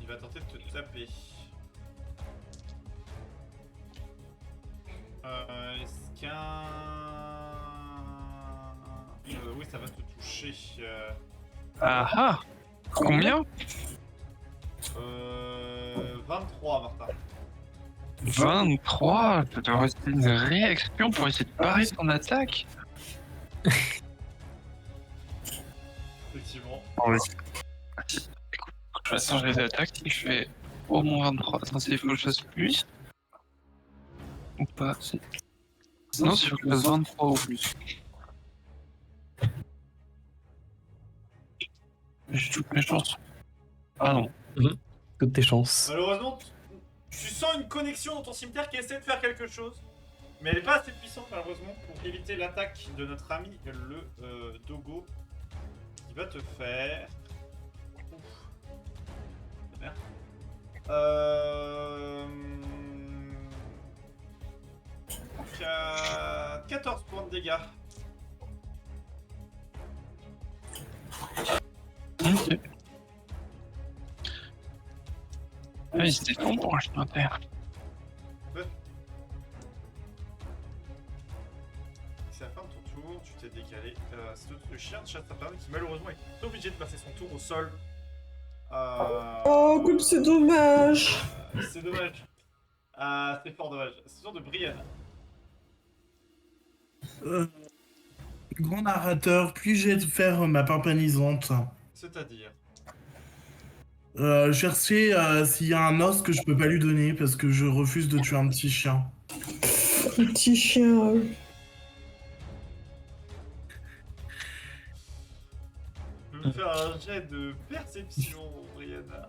Il va tenter de te taper. Est-ce qu'un... oui, ça va te toucher. Ah ah. Combien? 23, Martin. 23. Ça devrait être une réaction pour essayer de parer son attaque. Effectivement. Écoute, je vais changer les attaques. Je fais au moins 23. Attends, il faut que je fasse plus. Ou pas. Non, il faut que je fasse 23 ou plus. Mais j'ai toutes mes chances. Ah non. Toutes tes chances. Malheureusement, tu sens une connexion dans ton cimetière qui essaie de faire quelque chose. Mais elle n'est pas assez puissante malheureusement pour éviter l'attaque de notre ami le Dogo. Qui va te faire... Ouf. Merde. 14 points de dégâts. Ok. Ah, il se détend pour un chien à terre. C'est la fin de ton tour. tu t'es décalé. C'est le chien de chasse infernale qui malheureusement est obligé de passer son tour au sol. Oh, comme c'est dommage. C'est dommage. C'est fort dommage. C'est tour de Brian. Grand narrateur, puis-je faire ma pampanisante? C'est-à-dire. Chercher s'il y a un os que je peux pas lui donner parce que je refuse de tuer un petit chien. Un petit chien. Je vais me faire un jet de perception, Brianna.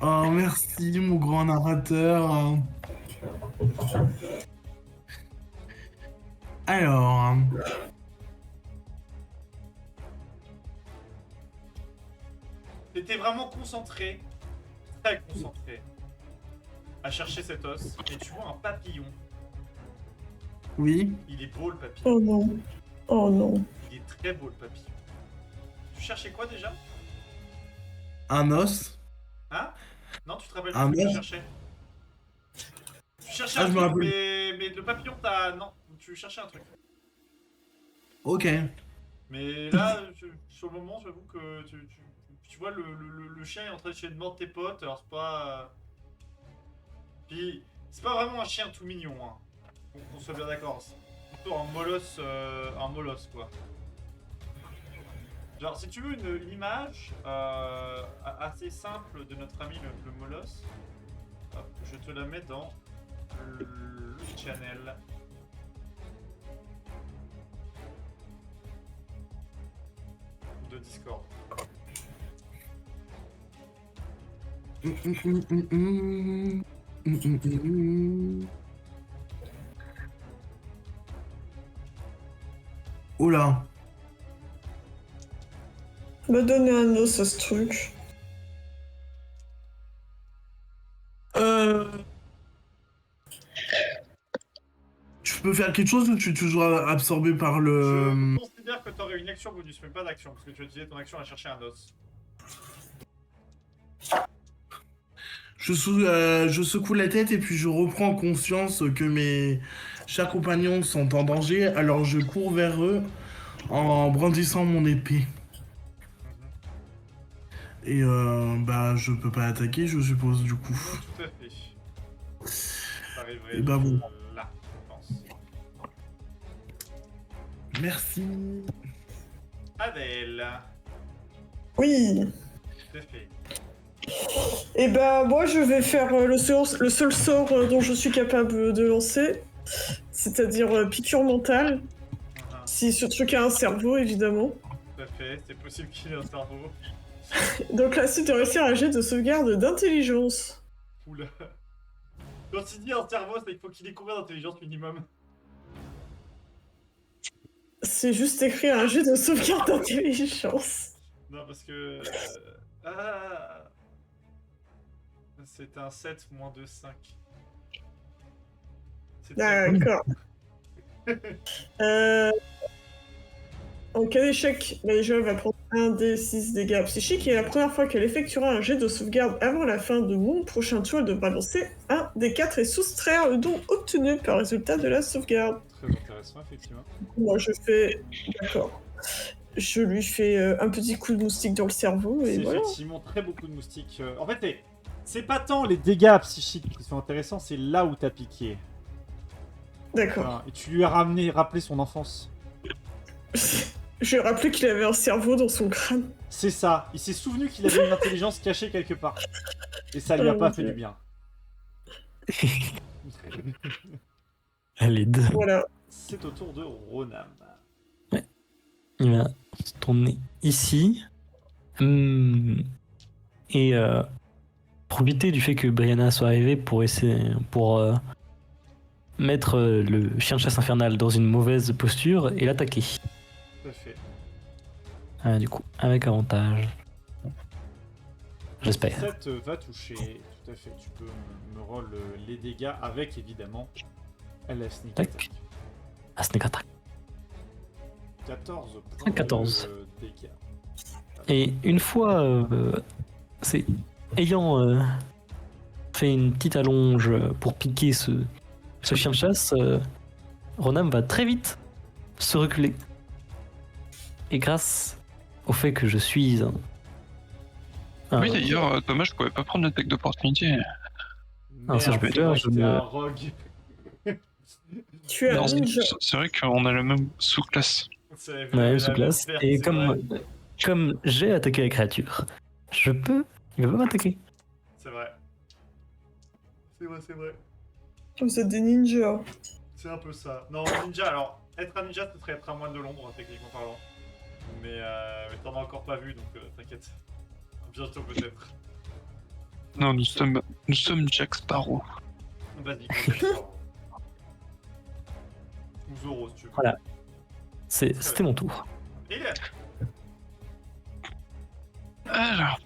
Oh, merci, mon grand narrateur. Alors... T'étais vraiment concentré, très concentré, à chercher cet os, et tu vois un papillon. Oui. Il est beau le papillon, Oh non. Oh non. il est très beau le papillon. Tu cherchais quoi déjà? Un os. Hein? Non, tu te rappelles Un pas ce que tu os? cherchais? Tu cherchais Ah, un je me truc, rappelle. mais le papillon t'as... Non, tu cherchais un truc. Ok. Mais là, sur le moment, j'avoue que tu vois le chien est en train d'essayer de mordre tes potes, alors c'est pas... Puis, c'est pas vraiment un chien tout mignon, hein. Qu'on soit bien d'accord. C'est plutôt un molosse, quoi. Genre, si tu veux une image assez simple de notre ami le molosse, hop, je te la mets dans le channel. De Discord. Oula. Me donner un os à ce truc. Tu peux faire quelque chose ou tu es toujours absorbé par le... Je considère que tu aurais une action bonus, mais pas d'action, parce que tu as utilisé ton action à chercher un os. Je secoue la tête et puis je reprends conscience que mes chers compagnons sont en danger, alors je cours vers eux en brandissant mon épée. Et bah je peux pas attaquer je suppose du coup. Tout à fait. Ça arriverait Et bah bon. là, je pense. Merci. Adèle, Oui. tout à fait. Et ben moi je vais faire le seul sort dont je suis capable de lancer, c'est-à-dire piqûre mentale, si ce truc a un cerveau évidemment. Tout à fait, c'est possible qu'il ait un cerveau. Donc là c'est de réussir un jet de sauvegarde d'intelligence. Oula. Quand il dit un cerveau, c'est qu'il faut qu'il ait combien d'intelligence minimum? C'est juste écrire un jet de sauvegarde d'intelligence. Non, parce que... ah. C'est un 7 moins 2, 5. C'est très bon. D'accord. En cas d'échec, la Légion va prendre un des 6 dégâts psychiques et la première fois qu'elle effectuera un jet de sauvegarde avant la fin de mon prochain tour, elle devra lancer un des 4 et soustraire le don obtenu par résultat de la sauvegarde. Très intéressant, effectivement. Moi je fais... D'accord. Je lui fais un petit coup de moustique dans le cerveau et C'est voilà. effectivement très beaucoup de moustiques. En fait, c'est pas tant les dégâts psychiques qui sont intéressants, c'est là où t'as piqué. D'accord. Enfin, et tu lui as rappelé son enfance. Je lui ai rappelé qu'il avait un cerveau dans son crâne. C'est ça, il s'est souvenu qu'il avait une intelligence cachée quelque part. Et ça lui a Oh pas mon fait Dieu. du bien. Allez, deux. Voilà. C'est au tour de Ronam. Il va se tourner ici. Et profiter du fait que Brianna soit arrivée pour essayer mettre le chien de chasse infernal dans une mauvaise posture et l'attaquer. Tout à fait. Du coup, avec avantage. J'espère. 7 va toucher, tout à fait. Tu peux me roll les dégâts avec évidemment la sneak Tac. attack. Ah, sneak attack. 14 points 14. de dégâts. Et une fois, ayant fait une petite allonge pour piquer ce chien de chasse, Ronam va très vite se reculer Et grâce au fait que je suis Oui, d'ailleurs, dommage, je pouvais pas prendre l'attaque d'opportunité. Ah, ça, je peux Merde, faire, c'est je vrai que t'es me- un rogue. Tu es un Non, ninja. c'est vrai qu'on a la même sous-classe. Ouais, sous classe. Et comme j'ai attaqué la créature, il peut m'attaquer. C'est vrai. C'est vrai. Vous êtes des ninjas. C'est un peu ça. Non, ninja, alors, être un ninja, ce serait être un moine de l'ombre, techniquement parlant. Mais t'en as encore pas vu, donc t'inquiète. Bientôt peut-être. Non, nous sommes Jack Sparrow. Vas-y, continue. Ou Zoro, si tu veux. Voilà. C'était mon tour. Et là, Alors,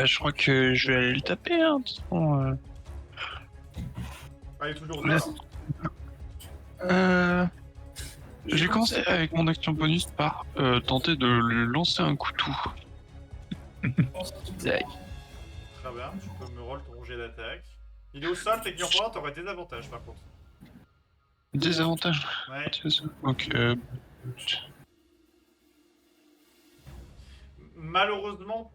je crois que je vais aller le taper, hein. De toute façon, il est toujours Là, là. je vais commencer avec mon action bonus par tenter de lui lancer un couteau. Zach. Très bien, tu peux me roll ton jet d'attaque. Il est au sol, techniquement parlant, t'aurais des avantages par contre. Désavantage. Ouais. Donc, Malheureusement,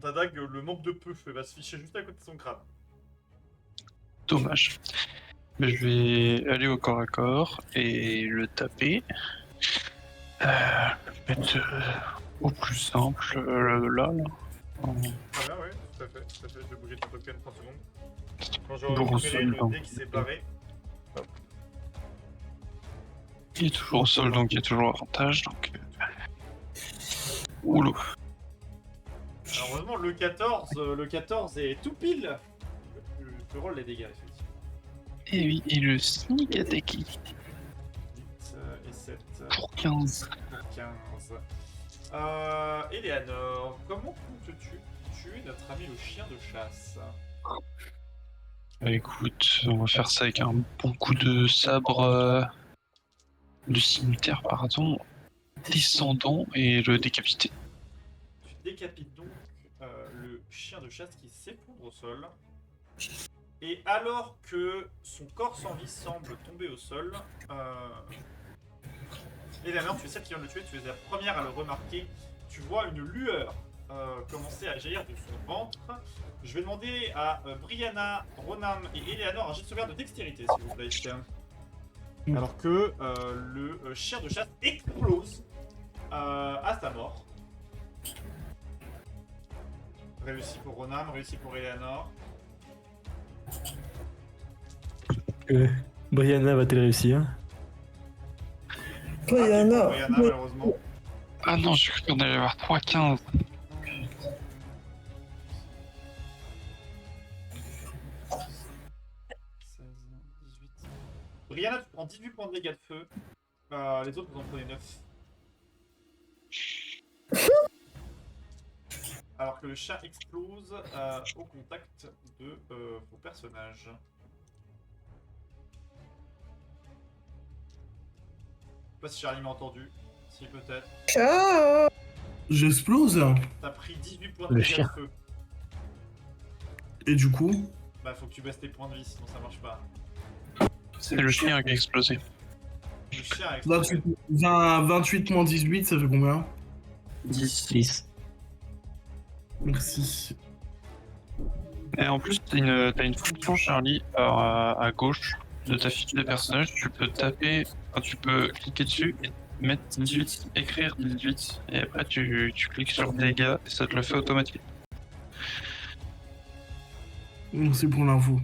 ta dague le manque de peu, elle va se ficher juste à côté de son crâne. dommage. Mais je vais aller au corps à corps et le taper. Mettre au plus simple, là. Très bien, ouais, tout à fait. Je vais bouger ton token 30 secondes. Quand j'aurai Toujours au récupéré sol, le hein. dé qui s'est barré. Il est toujours au sol, donc il y a toujours avantage. Donc, oula. Alors, heureusement, le 14 est tout pile. Je roll les dégâts, effectivement. Et oui, et le sneak attack 8 et 7 pour 15. pour 15. Eleanor, comment comptes-tu tuer notre ami le chien de chasse? Bah, écoute, on va faire ça avec un bon coup de sabre du cimetière, pardon, descendant et le décapiter. Tu décapites donc le chien de chasse qui s'effondre au sol. Et alors que son corps sans vie semble tomber au sol, Eleanor, tu es celle qui vient de le tuer, tu es la première à le remarquer. Tu vois une lueur commencer à jaillir de son ventre. Je vais demander à Brianna, Ronam et Eleanor un jet de sauvegarde de dextérité, s'il vous plaît. Alors que le chien de chasse explose à sa mort. Réussi pour Ronam, réussi pour Eleanor. Brianna va-t-elle réussir? Brianna. Brianna, malheureusement. Ah non, j'ai cru qu'on allait avoir 3-15. Brianna, tu prends 18 points de dégâts de feu. Les autres, vous en prenez 9. Alors que le chat explose au contact de vos personnages. Je sais pas si Charlie m'a entendu. Si, peut-être. Ah. J'explose. T'as pris 18 points de Le dégâts chien. de feu. Et du coup, Bah, faut que tu baisses tes points de vie, sinon ça marche pas. C'est le chien qui a explosé. Le chien a explosé. 28 moins 18, ça fait combien? 10. Merci. Et en plus, t'as une fonction, Charlie, à gauche de ta fiche de personnage. Tu peux taper, enfin, tu peux cliquer dessus et mettre 18, écrire 18, et après tu cliques sur dégâts et ça te le fait automatiquement. Merci pour l'info.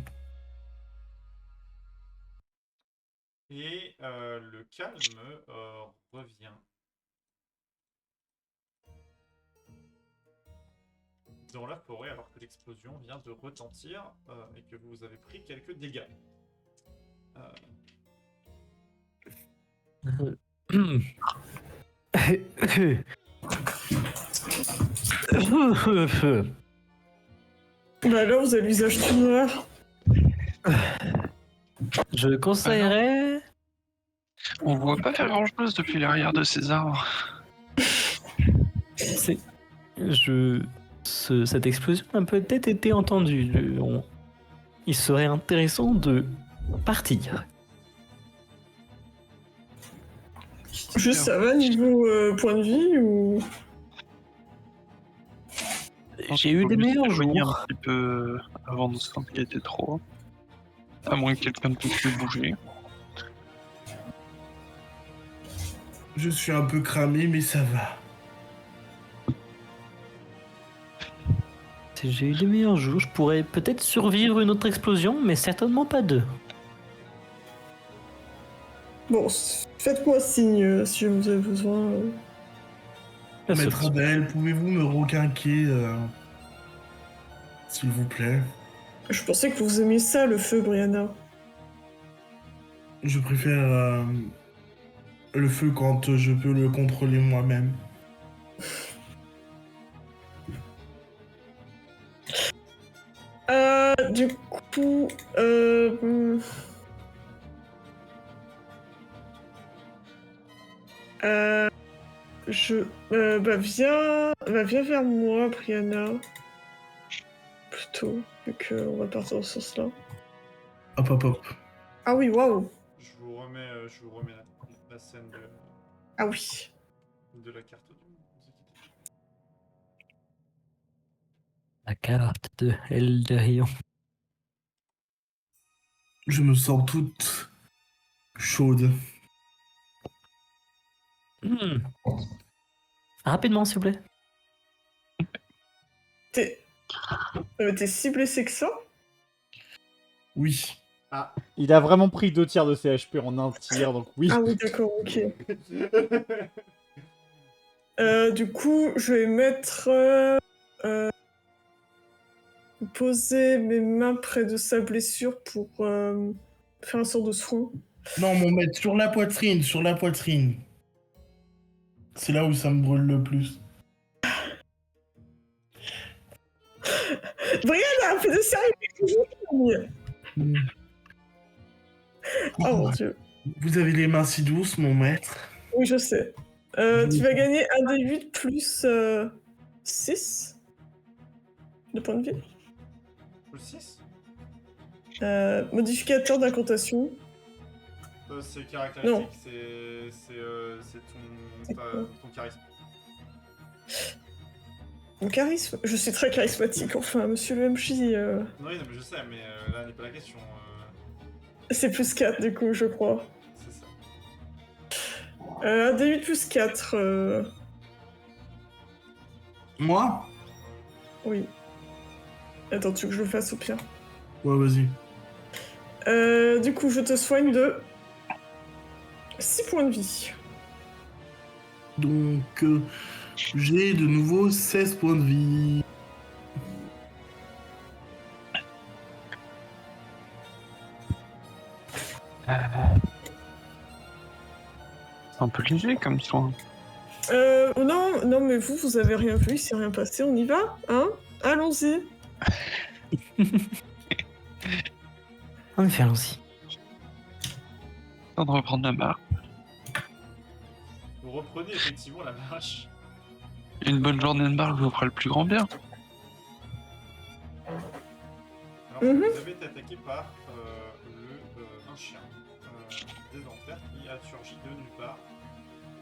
Et le calme revient. Dans la forêt alors que l'explosion vient de retentir et que vous avez pris quelques dégâts. Bah alors, vous avez l'usage tout noir. Je conseillerais. On voit pas faire grand chose depuis l'arrière de ces arbres. Cette explosion a peut-être été entendue. Il serait intéressant de partir. Juste ça va niveau point de vie ou... J'ai eu des meilleurs jours. jours. Un petit peu avant de s'inquiéter trop. À moins que quelqu'un ne puisse plus bouger. Je suis un peu cramé, mais ça va. J'ai eu des meilleurs jours. Je pourrais peut-être survivre une autre explosion, mais certainement pas deux. Bon, faites-moi signe si vous avez besoin. Maître Adèle, pouvez-vous me requinquer, s'il vous plaît? Je pensais que vous aimiez ça, le feu, Brianna. Je préfère le feu quand je peux le contrôler moi-même. Du coup, viens vers moi, Brianna. Plutôt, vu qu'on va partir dans ce sens-là. Hop, hop, hop. Ah oui, waouh. Je vous remets la scène Ah oui. de la carte audio. Ne vous inquiétez La carte de Eldarion. Je me sens toute chaude. Rapidement, s'il vous plaît. T'es si blessé que ça? Oui. pas. Ah, il a vraiment pris 2 tiers de ses HP en un tir, donc oui. Ah oui, d'accord, ok. Du coup, je vais mettre... poser mes mains près de sa blessure pour faire un sort de soin. Non, mon maître, sur la poitrine, sur la poitrine. C'est là où ça me brûle le plus. Brianna, fais de sérieux. Oh mon dieu. Vous avez les mains si douces, mon maître. Oui, je sais. Tu vas gagner un des 8 plus 6 de points de vie. Le 6 Modificateur d'incantation. C'est caractéristique, Non. c'est ton charisme. Mon charisme. Je suis très charismatique, enfin, monsieur le MJ. Oui, non, mais je sais, mais là n'est pas la question. C'est plus 4 du coup, je crois. C'est ça. Un des 8 plus 4. Moi? Oui. Attends, tu veux que je le fasse au pire? Ouais, vas-y. Du coup, je te soigne de 6 points de vie. Donc, j'ai de nouveau 16 points de vie. C'est un peu léger comme soin. Non, mais vous avez rien vu, il s'est rien passé, on y va, hein? Allons-y. En effet, allons-y. Temps de reprendre la barre. Vous reprenez effectivement la marche. Une bonne journée de barre vous fera le plus grand bien. Alors, Mhm. vous avez été attaqué par un chien des enfers qui a surgi de nulle part.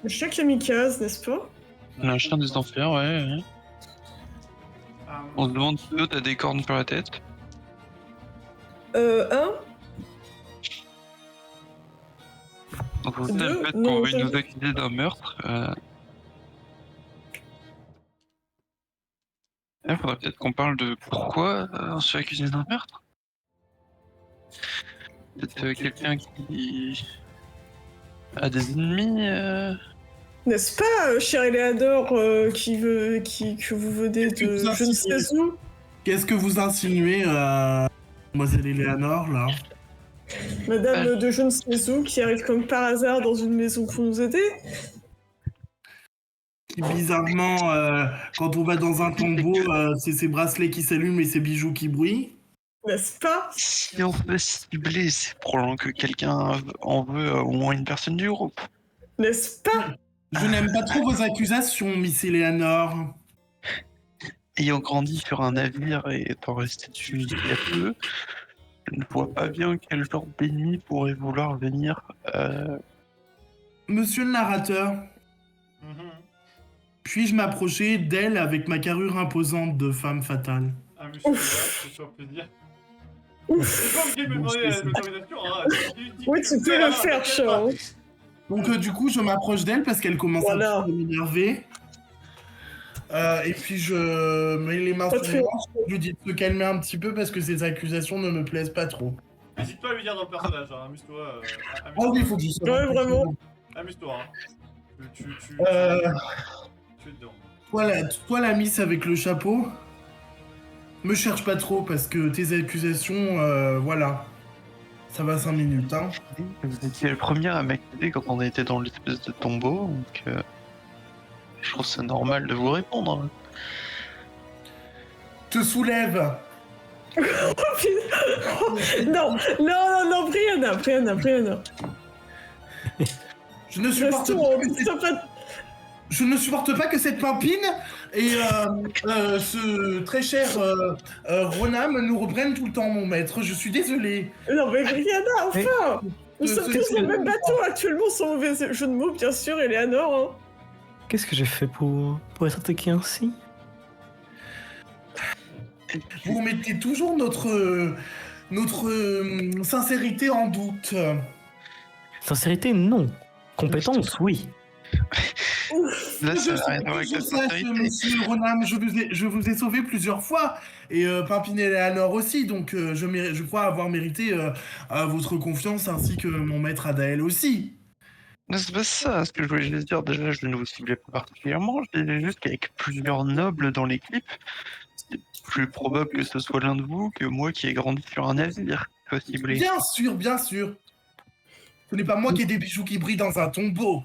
Le chien kamikaze, n'est-ce pas? Un chien des enfers, ouais. On se demande si l'autre a des cornes sur la tête. Un. Donc vous Deux, le fait non, qu'on veut deux. nous accuser d'un meurtre. Il faudrait peut-être qu'on parle de pourquoi on se fait accuser d'un meurtre. Peut-être quelqu'un qui a des ennemis. N'est-ce pas, chère Eleanor, que vous venez Qu'est-ce que de vous je ne sais insinuez où? Qu'est-ce que vous insinuez, mademoiselle Eleanor, là? Madame de je ne sais où, qui arrive comme par hasard dans une maison pour nous aider? Qui, bizarrement, quand on va dans un tombeau, c'est ses bracelets qui s'allument et ses bijoux qui brillent? N'est-ce pas? Si on veut cibler, c'est probablement que quelqu'un en veut au moins une personne du groupe. N'est-ce pas? Je n'aime pas trop vos accusations, Miss Eleanor. Ayant grandi sur un navire et étant resté dessus il y a peu, je ne vois pas bien quel genre d'ennemi pourrait vouloir venir Monsieur le narrateur, Mhm. puis-je m'approcher d'elle avec ma carrure imposante de femme fatale? Amuse-toi, fais-toi plaisir. Ouf. C'est pas obligé de me demander l'autorisation, hein. Oui, tu peux le faire, chat. Donc du coup, je m'approche d'elle parce qu'elle commence un Voilà. petit peu à m'énerver. Et puis je mets les mains Pas sur très- les hanches, je lui dis de se calmer un petit peu parce que ces accusations ne me plaisent pas trop. N'hésite pas à lui dire dans le personnage, hein. Amuse-toi. Ah oui, il faut que je sois... Ouais, vraiment. Amuse-toi, hein. Tu Euh, es dedans. toi, la miss avec le chapeau, me cherche pas trop parce que tes accusations, voilà, ça va 5 minutes, hein. Vous étiez le premier à m'accuser quand on était dans l'espèce de tombeau, donc je trouve ça normal de vous répondre. Te soulève. Non, Brianna. Je ne supporte Restons pas en que cette- sympathie. je ne supporte pas que cette pimpine et ce très cher Ronam nous reprenne tout le temps, mon maître. Je suis désolé. Non, mais Brianna, enfin. Nous sommes tous c'est- dans le même bateau actuellement, sans mauvais jeu de mots, bien sûr, Eleanor. Hein. Qu'est-ce que j'ai fait pour être attaqué ainsi? Vous mettez toujours notre sincérité en doute. Sincérité, non. Compétence, oui. Là, ça Je n'a rien à voir avec je la sache, sincérité. monsieur Ronam, je vous ai sauvé plusieurs fois, et Pimpin et Léanor aussi, donc je crois avoir mérité votre confiance ainsi que mon maître Adaël aussi. Non, c'est pas ça ce que je voulais juste dire. Déjà, je ne vous ciblais pas particulièrement. Je disais juste qu'avec plusieurs nobles dans l'équipe, c'est plus probable que ce soit l'un de vous que moi qui ai grandi sur un navire qui soit ciblé. Bien sûr, bien sûr. Ce n'est pas moi qui ai des bijoux qui brillent dans un tombeau.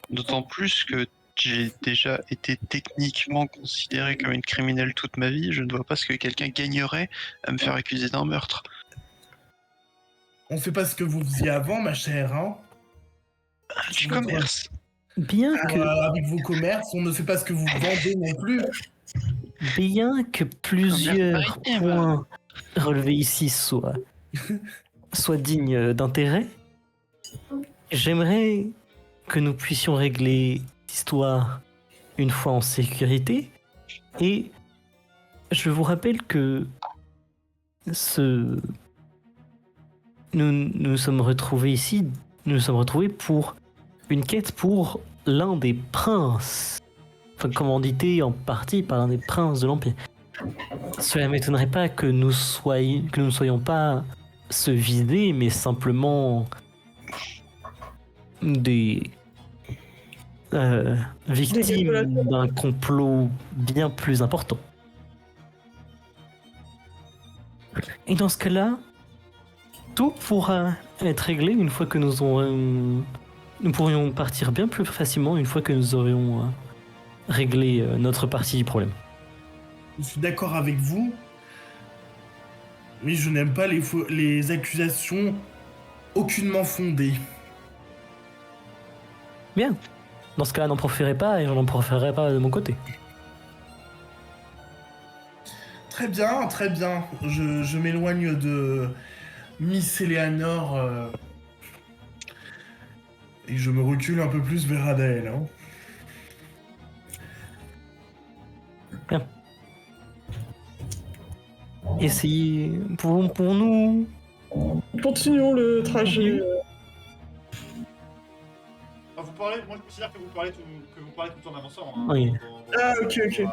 D'autant plus que j'ai déjà été techniquement considéré comme une criminelle toute ma vie. Je ne vois pas ce que quelqu'un gagnerait à me faire accuser d'un meurtre. On ne sait pas ce que vous faisiez avant, ma chère, hein. Du commerce. Bien que, Avec vos commerces, on ne sait pas ce que vous vendez non plus. bien que plusieurs maritime. points relevés ici soient dignes d'intérêt, j'aimerais que nous puissions régler l'histoire une fois en sécurité. Et je vous rappelle que nous nous sommes retrouvés ici, nous nous sommes retrouvés pour une quête pour l'un des princes, enfin commandité en partie par l'un des princes de l'Empire. Cela ne m'étonnerait pas que nous ne soyons pas se vider, mais simplement des victimes d'un complot bien plus important. Et dans ce cas-là, tout pourra être réglé une fois que nous pourrions partir bien plus facilement une fois que nous aurions réglé notre partie du problème. Je suis d'accord avec vous, mais je n'aime pas les accusations aucunement fondées. Bien. Dans ce cas-là, n'en proférez pas et je n'en proférerai pas de mon côté. Très bien, très bien. Je m'éloigne de Miss Eleanor et je me recule un peu plus vers Adaël. Hein. Bien. Essayez. Pour nous. Continuons le trajet. Ah, vous parlez, moi je considère que vous parlez tout en avançant. Hein, Oui. Ah, ok. J'ai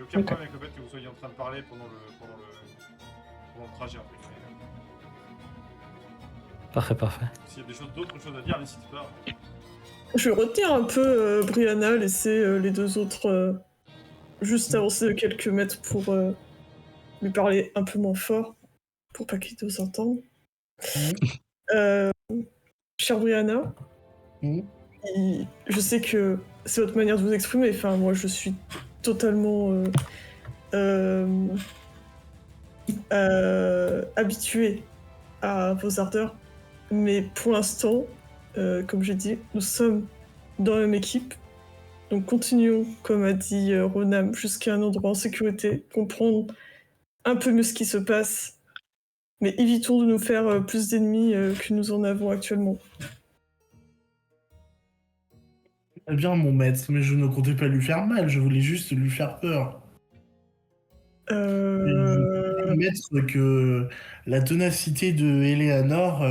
aucun Ok. problème avec le fait que vous soyez en train de parler pendant le trajet. En fait. Parfait. S'il y a d'autres choses à dire, n'hésitez pas. Je vais retenir un peu Brianna, laisser les deux autres juste avancer de quelques mètres pour lui parler un peu moins fort, pour pas qu'ils nous entendent. Chère Brianna, je sais que c'est votre manière de vous exprimer, enfin moi je suis totalement habituée à vos ardeurs, mais pour l'instant, comme j'ai dit, nous sommes dans la même équipe, donc continuons, comme a dit Ronam, jusqu'à un endroit en sécurité, comprendre un peu mieux ce qui se passe Mais évitons de nous faire plus d'ennemis que nous en avons actuellement. Eh bien, mon maître, mais je ne comptais pas lui faire mal, je voulais juste lui faire peur. Et je peux admettre que la ténacité de Eleanor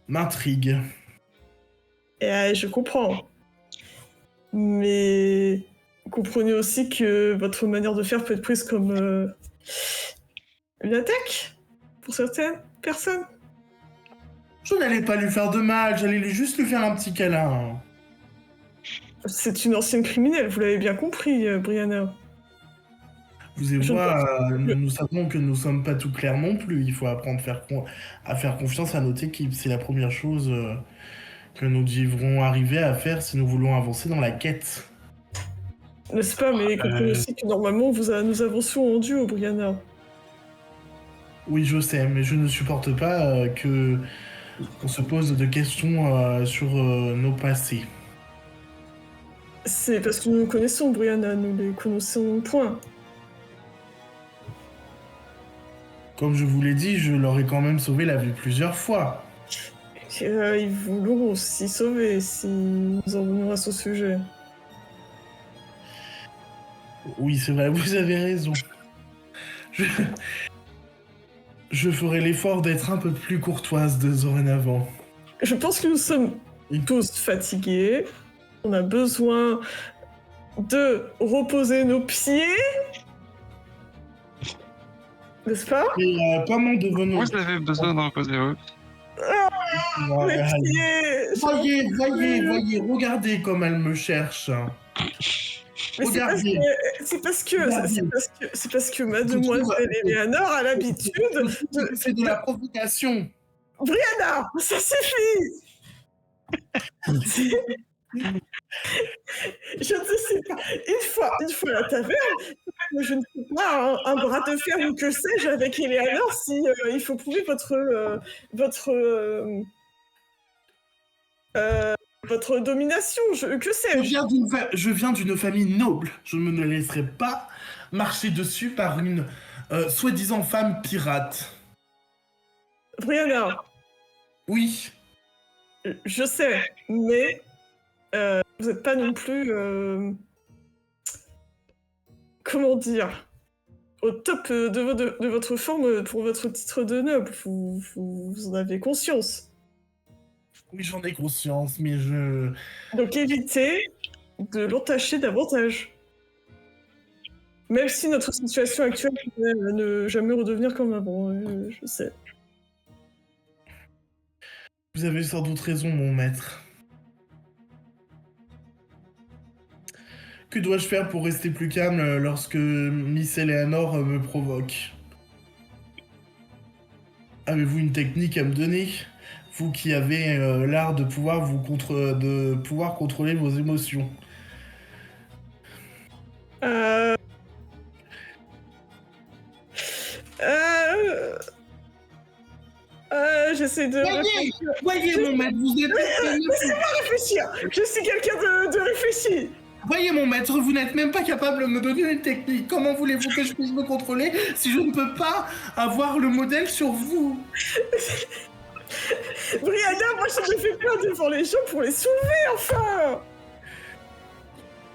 m'intrigue. Je comprends. Mais vous comprenez aussi que votre manière de faire peut être prise comme une attaque pour certaines personnes. Je n'allais pas lui faire de mal, j'allais juste lui faire un petit câlin. C'est une ancienne criminelle, vous l'avez bien compris, Brianna. Vous et Je ne moi, nous savons que nous sommes pas tout clairs non plus. Il faut apprendre à faire confiance à notre équipe. C'est la première chose que nous devrons arriver à faire si nous voulons avancer dans la quête. N'est-ce pas, mais comprenez aussi que normalement nous avancions en duo, Brianna. Oui, je sais, mais je ne supporte pas que on se pose de questions sur nos passés. C'est parce que nous nous connaissons, Brianna, nous les connaissons point. Comme je vous l'ai dit, je leur ai quand même sauvé la vie plusieurs fois. Ils voulont aussi sauver si nous en venons à ce sujet. Oui, c'est vrai, vous avez raison. Je ferai l'effort d'être un peu plus courtoise de dorénavant. Je pense que nous sommes tous fatigués. On a besoin de reposer nos pieds. N'est-ce pas? Et comment devenons... Vous avez besoin d'en causer eux. Les pieds! Voyez, regardez comme elle me cherche. Mais Regardez. c'est parce que mademoiselle Eleanor a l'habitude de... C'est de la provocation. Brianna, ça suffit! Je ne sais pas. Une fois à la taverne, je ne sais pas, un bras de fer ou que sais-je avec Eleanor si il faut prouver votre domination, que sais-je? Je viens d'une famille noble. Je ne me laisserai pas marcher dessus par une soi-disant femme pirate. Brianna, Oui. je sais, mais vous n'êtes pas non plus... comment dire? Au top de votre forme pour votre titre de noble. Vous en avez conscience. Oui, j'en ai conscience, mais je... Donc évitez de l'entacher davantage. Même si notre situation actuelle pourrait ne jamais redevenir comme avant, je sais. Vous avez sans doute raison, mon maître. Que dois-je faire pour rester plus calme lorsque Miss Eleanor me provoque? Avez-vous une technique à me donner? Vous qui avez l'art de pouvoir contrôler vos émotions. J'essaie de réfléchir. Voyez, mon maître, vous êtes... Laissez-moi réfléchir. Je suis quelqu'un de réfléchi. Voyez, mon maître, vous n'êtes même pas capable de me donner une technique. Comment voulez-vous que je puisse me contrôler si je ne peux pas avoir le modèle sur vous? Brianna, moi je me fais peur devant les gens pour les soulever, enfin.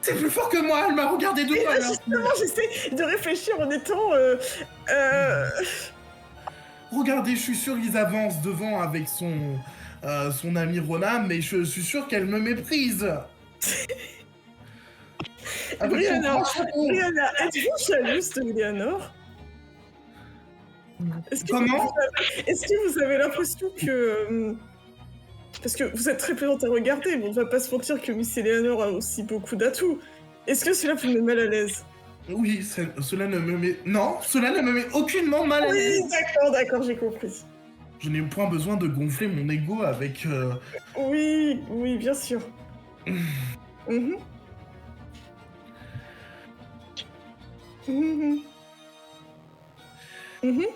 C'est plus fort que moi, elle m'a regardé de loin. Justement, j'essaie de réfléchir en étant... Regardez, je suis sûr qu'ils avancent devant avec son ami Ronan, mais je suis sûr qu'elle me méprise. Brianna, êtes-vous jalouse de Eleanor? Est-ce que vous avez l'impression que... parce que vous êtes très plaisante à regarder, mais on ne va pas se mentir que Miss Eleanor a aussi beaucoup d'atouts. Est-ce que cela vous met mal à l'aise? Oui, cela ne me met... Non, cela ne me met aucunement mal à l'aise. Oui, d'accord, j'ai compris. Je n'ai point besoin de gonfler mon ego avec... Oui, bien sûr. Mhm. Mhm. Mhm.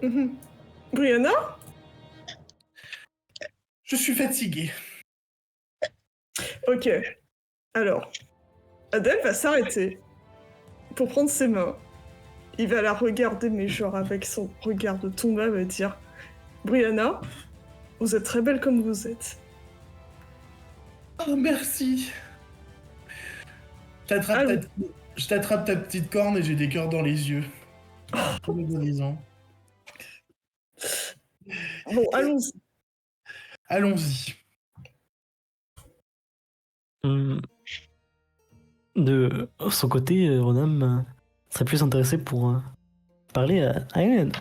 Mhm. Brianna? Je suis fatigué. Ok. Alors, Adèle va s'arrêter pour prendre ses mains il va la regarder, mais genre avec son regard de tomba, va dire Brianna, vous êtes très belle comme vous êtes. Oh, merci. Allons. Je t'attrape ta petite corne et j'ai des cœurs dans les yeux. Trop mémorisant. Bon, allons-y. Allons-y. De son côté, Ronam serait plus intéressé pour parler à Hélène.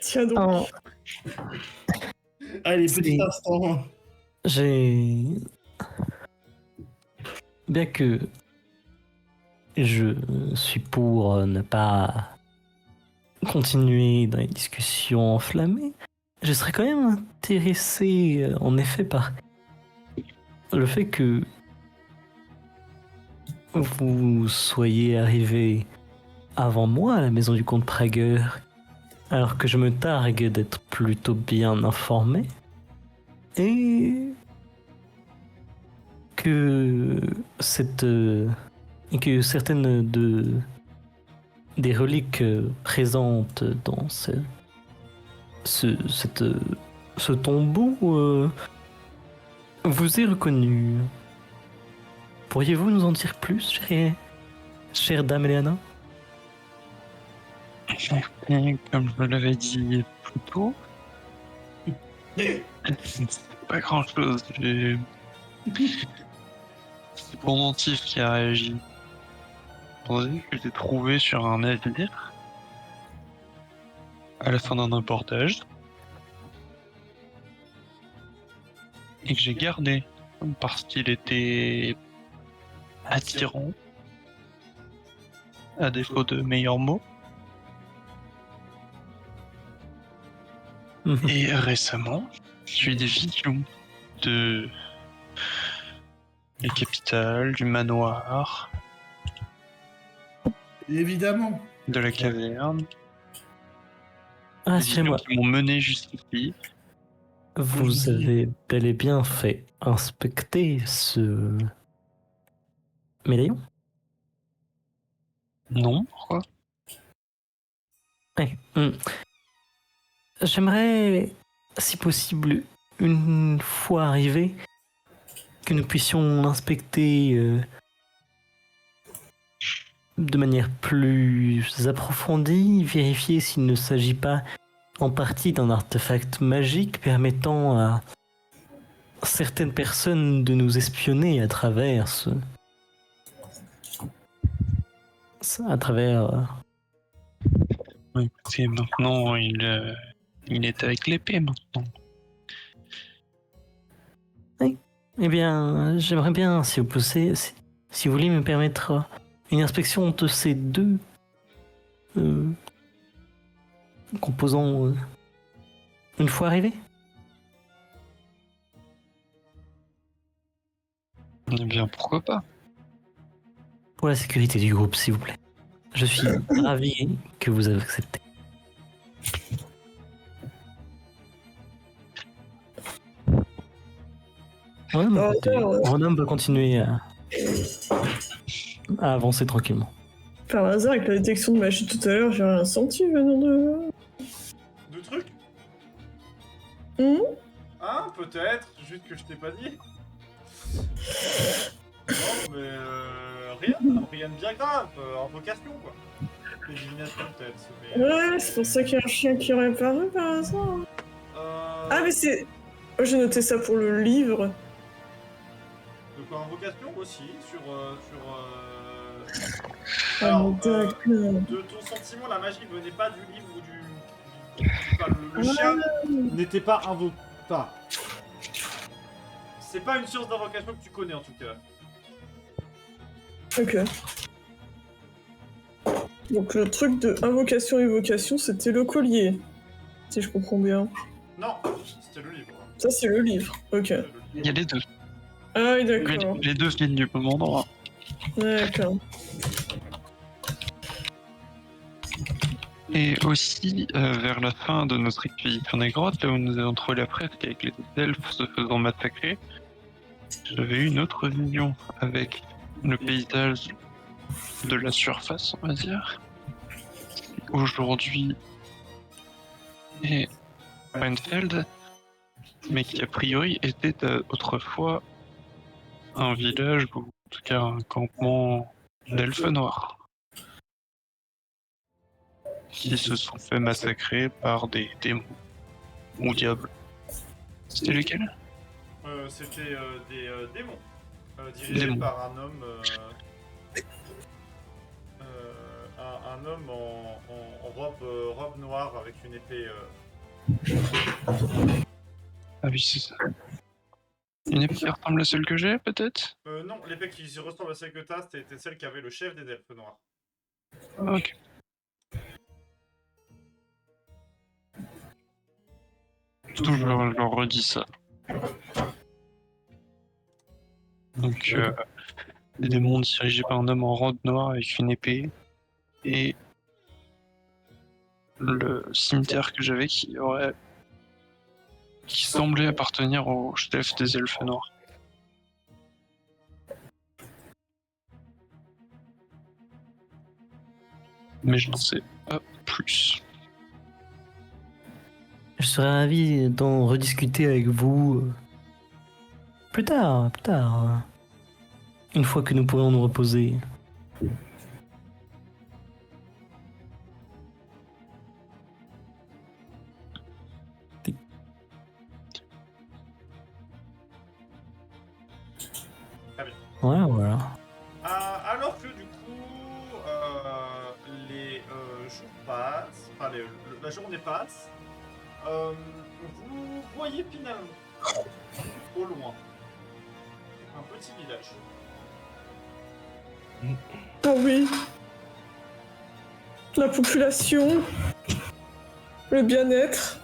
Tiens donc. Allez, C'est- petit instant. J'ai. Bien que je suis pour ne pas continuer dans les discussions enflammées, je serais quand même intéressé, en effet, par le fait que vous soyez arrivé avant moi à la maison du comte Prager, alors que je me targue d'être plutôt bien informé, et que que certaines des reliques présentes dans ce tombeau vous est reconnu. Pourriez-vous nous en dire plus, chère dame Eleana? Et comme je l'avais dit plus tôt, c'est pas grand chose. C'est Pendentif qui a réagi. Pendentif que j'ai trouvé sur un navire à la fin d'un abordage et que j'ai gardé parce qu'il était attirant, à défaut de meilleurs mots. Et récemment, j'ai eu des visions de la capitale, du manoir, Évidemment. de la caverne. Ah, Des visions excusez-moi, qui m'ont mené jusqu'ici. vous avez bel et bien fait inspecter ce médaillon? Non, pourquoi? Ouais, J'aimerais, si possible, une fois arrivé, que nous puissions l'inspecter de manière plus approfondie, vérifier s'il ne s'agit pas en partie d'un artefact magique permettant à certaines personnes de nous espionner à travers à travers. Écoutez, maintenant, il est avec l'épée, maintenant. Eh bien, j'aimerais bien, si vous voulez me permettre une inspection de ces deux composants une fois arrivés. Eh bien, pourquoi pas? Pour la sécurité du groupe, s'il vous plaît. Je suis ravi que vous avez accepté. Ouais, mais Ronham peut continuer à avancer tranquillement. Par hasard, avec la détection de magie tout à l'heure, j'ai rien senti venant de... Deux trucs? Hmm. Hein, peut-être, juste que je t'ai pas dit. Non, mais rien de bien grave, invocation quoi. Élimination peut-être, mais... Ouais, c'est pour ça qu'il y a un chien qui aurait paru par hasard. Ah, mais c'est... Oh, j'ai noté ça pour le livre. De quoi, invocation aussi, Ah, Alors, d'accord. de ton sentiment, la magie venait pas du livre ou enfin, le chien n'était pas invoqué. Enfin, c'est pas une science d'invocation que tu connais en tout cas. Ok. Donc le truc de invocation-évocation, c'était le collier. Si je comprends bien. Non, c'était le livre. Ça, c'est le livre. Ok. Il y a les deux. Ah oui, d'accord. Les deux viennent du même endroit. D'accord. Et aussi, vers la fin de notre expédition des grottes, là où nous avons trouvé la fresque avec les elfes se faisant massacrer, j'avais eu une autre vision avec le paysage de la surface, on va dire. Aujourd'hui, et Reinfeld, mais qui a priori était autrefois un village, ou en tout cas un campement d'elfes noirs, qui se sont fait massacrer par des démons ou diables. C'était lesquels? C'était des démons, dirigés Démons. par un homme, un homme en robe noire avec une épée. Ah oui, c'est ça. Une épée qui ressemble à celle que j'ai, peut-être? Non, l'épée qui ressemble à celle que t'as, c'était celle qu'avait le chef des elfes noirs. Ok. Toujours, je leur redis ça. Donc, des démons dirigés par un homme en robe noire avec une épée. Et le cimetière que j'avais qui semblait appartenir au chef des elfes noirs. Mais je n'en sais pas plus. Je serais ravi d'en rediscuter avec vous plus tard, une fois que nous pourrons nous reposer. Ouais, voilà. Alors que du coup, les jours passent, enfin la journée passe, vous voyez finalement, au loin, un petit village. Ah oui. La population. Le bien-être.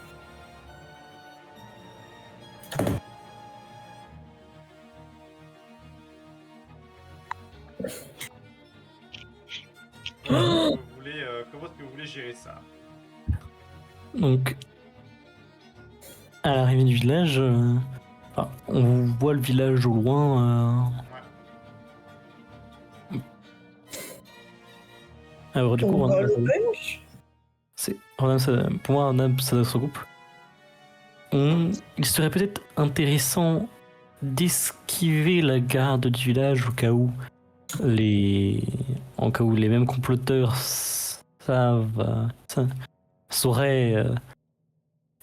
Comment est-ce que vous voulez gérer ça? Donc, à l'arrivée du village, on voit le village au loin. Alors, du coup, On va à Random, l'auberge. pour moi, Random, ça se regroupe. Il serait peut-être intéressant d'esquiver la garde du village au cas où les mêmes comploteurs sauraient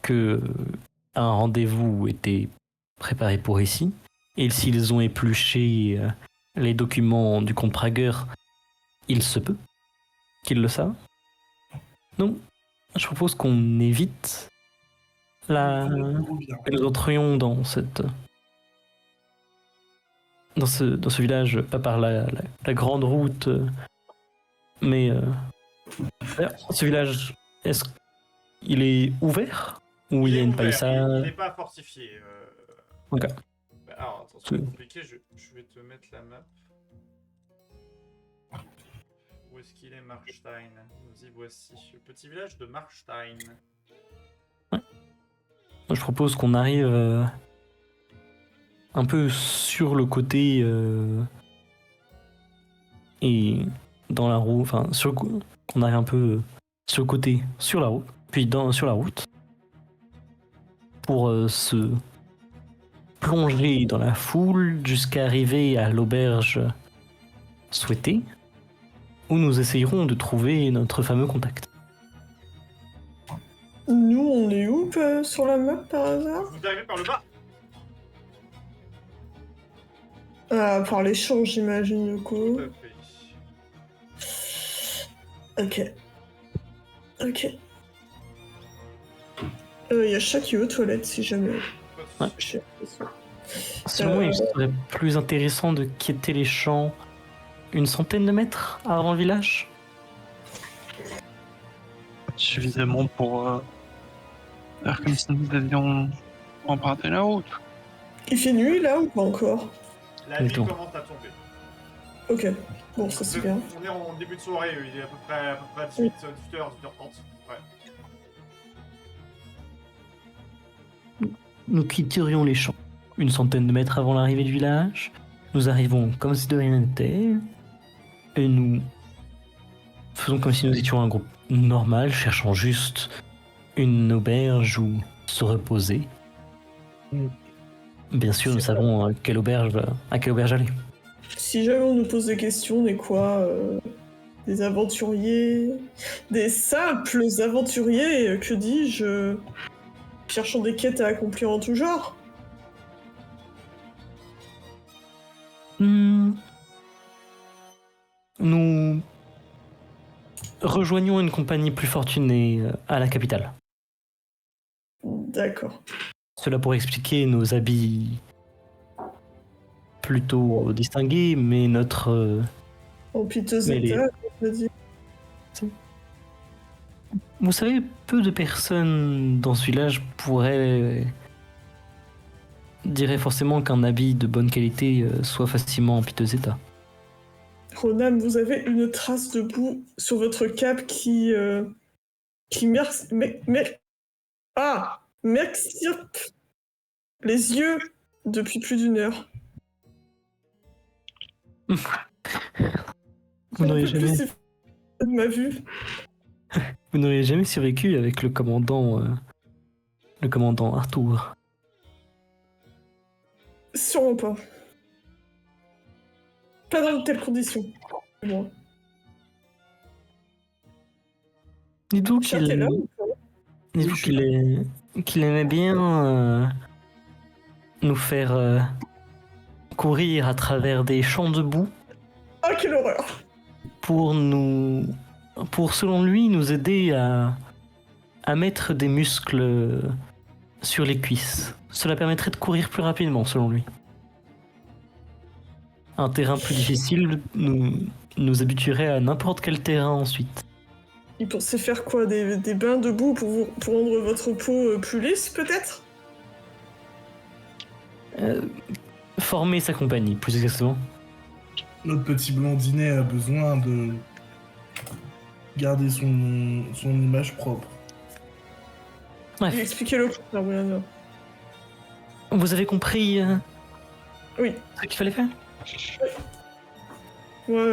que un rendez-vous était préparé pour ici. Et s'ils ont épluché les documents du comte Prager, il se peut qu'ils le savent. Donc, je propose qu'on évite que nous entrions dans ce village, pas par la grande route, mais d'ailleurs, ce village, est-ce qu'il est ouvert ou il y a une ouvert, palissade? Il n'est pas fortifié. Ok. Alors, attends, c'est compliqué, je vais te mettre la map. Où est-ce qu'il est, Marstein? Nous y voici. Le petit village de Marstein. Je propose qu'on arrive un peu sur le côté et dans la roue, enfin qu'on arrive un peu sur le côté, sur la route, puis sur la route, pour se plonger dans la foule jusqu'à arriver à l'auberge souhaitée, où nous essayerons de trouver notre fameux contact. Nous, on est où sur la map par hasard? Vous arrivez par le bas. Ah, par l'échange, j'imagine, du coup. Tout à fait. Ok. Il y a chat qui est aux toilettes, si jamais. Pas de Ouais. soucis. Selon moi, il serait plus intéressant de quitter les champs une centaine de mètres avant le village. Suffisamment pour faire comme si nous avions emprunté la route. Il fait nuit, là, ou pas encore? La nuit Attends. commence à tomber. Ok. Bon, ça c'est bien. On est en début de soirée, il est à peu près 18h, 18h30. Ouais. Nous quitterions les champs une centaine de mètres avant l'arrivée du village. Nous arrivons comme si de rien n'était. Et nous faisons comme si nous étions un groupe normal, cherchant juste une auberge où se reposer. Mm. Bien sûr, nous C'est savons à quelle auberge aller. Si jamais on nous pose des questions, on est quoi des aventuriers, des simples aventuriers, que dis-je, cherchant des quêtes à accomplir en tout genre. Nous rejoignons une compagnie plus fortunée à la capitale. D'accord. Cela pourrait expliquer nos habits plutôt distingués, mais notre... En piteux Mais les- état, on va dire. Vous savez, peu de personnes dans ce village diraient forcément qu'un habit de bonne qualité soit facilement en piteux état. Ronan, vous avez une trace de boue sur votre cape qui m'extirpe les yeux depuis plus d'une heure. Vous n'auriez jamais... de ma vue. Vous n'auriez jamais survécu avec le commandant Arthur. Sûrement pas. Pas dans de telles conditions. Moi. Dites-vous Charles est là ou pas dites-vous qu'il aimait bien nous faire courir à travers des champs de boue Ah, quelle horreur! pour selon lui nous aider à mettre des muscles sur les cuisses. Cela permettrait de courir plus rapidement selon lui. Un terrain plus difficile nous habituerait à n'importe quel terrain ensuite. Il pensait faire quoi? Des bains de boue pour rendre votre peau plus lisse, peut-être? Former sa compagnie, plus exactement. Notre petit blondinet a besoin de garder son image propre. Bref, Expliquez-le, Brianna. vous avez compris Oui. ce qu'il fallait faire? Moi,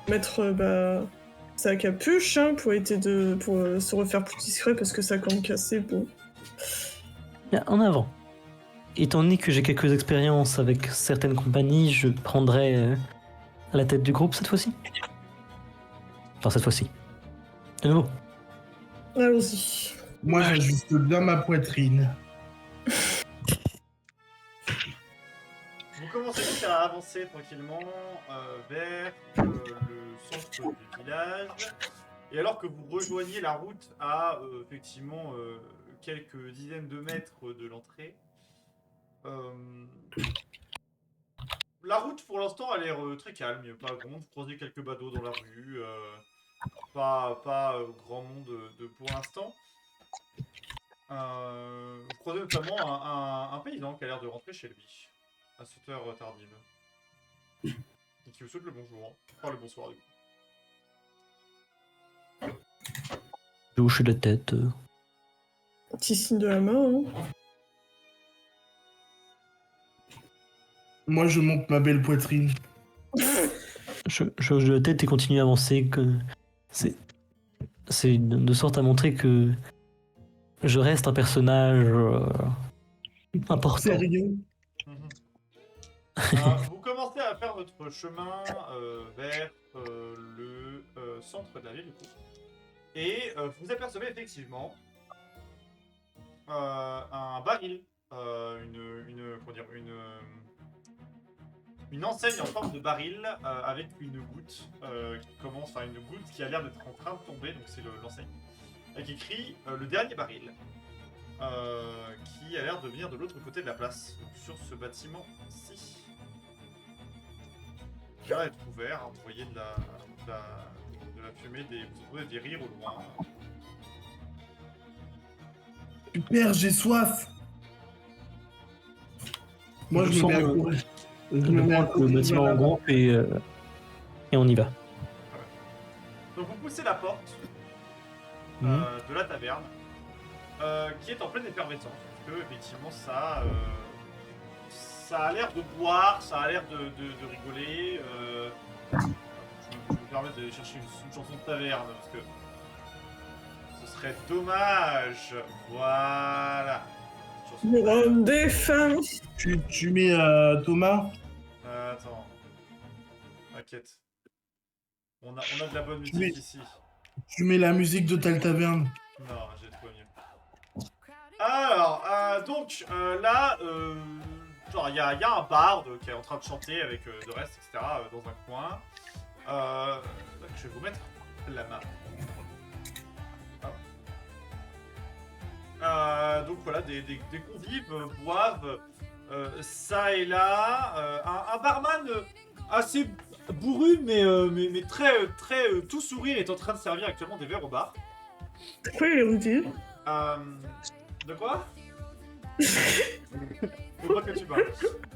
mettre sa capuche hein, pour se refaire plus discret parce que ça a quand même cassé, bon. Bien, en avant. Étant donné que j'ai quelques expériences avec certaines compagnies, je prendrai la tête du groupe cette fois-ci. Enfin, cette fois-ci. De nouveau. Allons-y. Moi, j'ajuste bien ma poitrine. Vous commencez donc à avancer tranquillement vers le centre du village. Et alors que vous rejoignez la route à effectivement quelques dizaines de mètres de l'entrée, la route pour l'instant a l'air très calme, il n'y a pas grand monde. Vous croisez quelques badauds dans la rue, pas grand monde pour l'instant. Vous croisez notamment un paysan qui a l'air de rentrer chez lui à cette heure tardive. Et qui vous souhaite le bonjour. Enfin le bonsoir du coup. Je hoche la tête. Petit signe de la main, hein. Moi, je monte ma belle poitrine. Je hoche la tête et continue à avancer. C'est de sorte à montrer que je reste un personnage important. Sérieux? Vous commencez à faire votre chemin vers le centre de la ville du coup. Et vous apercevez effectivement un baril, une enseigne en forme de baril avec une goutte une goutte qui a l'air d'être en train de tomber, donc c'est l'enseigne, avec écrit le dernier baril, qui a l'air de venir de l'autre côté de la place, donc sur ce bâtiment-ci. Qui a l'air d'être ouvert, hein, vous voyez de la fumée, vous entendez des rires au loin. Super, j'ai soif. Moi, je me mets à courir. Je me mets à Le courir bâtiment vers en la- groupe et on y va. Donc vous poussez la porte de la taverne, qui est en pleine effervescence, parce que effectivement ça a l'air de boire, ça a l'air de rigoler. permettre d'aller chercher une chanson de taverne, parce que ce serait dommage. Voilà. Chanson de Le taverne. rhum des femmes. Tu mets Thomas. Attends. T'inquiète. On a de la bonne musique Oui. ici. Tu mets la musique de Tal Taverne. Non, j'ai trouvé mieux. Alors, donc, là, genre, il y a un barde qui est en train de chanter avec de reste, etc., dans un coin. Je vais vous mettre la main. Donc voilà, des convives boivent ça et là. Un barman assez bourru, mais très tout sourire est en train de servir actuellement des verres au bar. Pourquoi il est érudit? De quoi? De quoi que tu parles?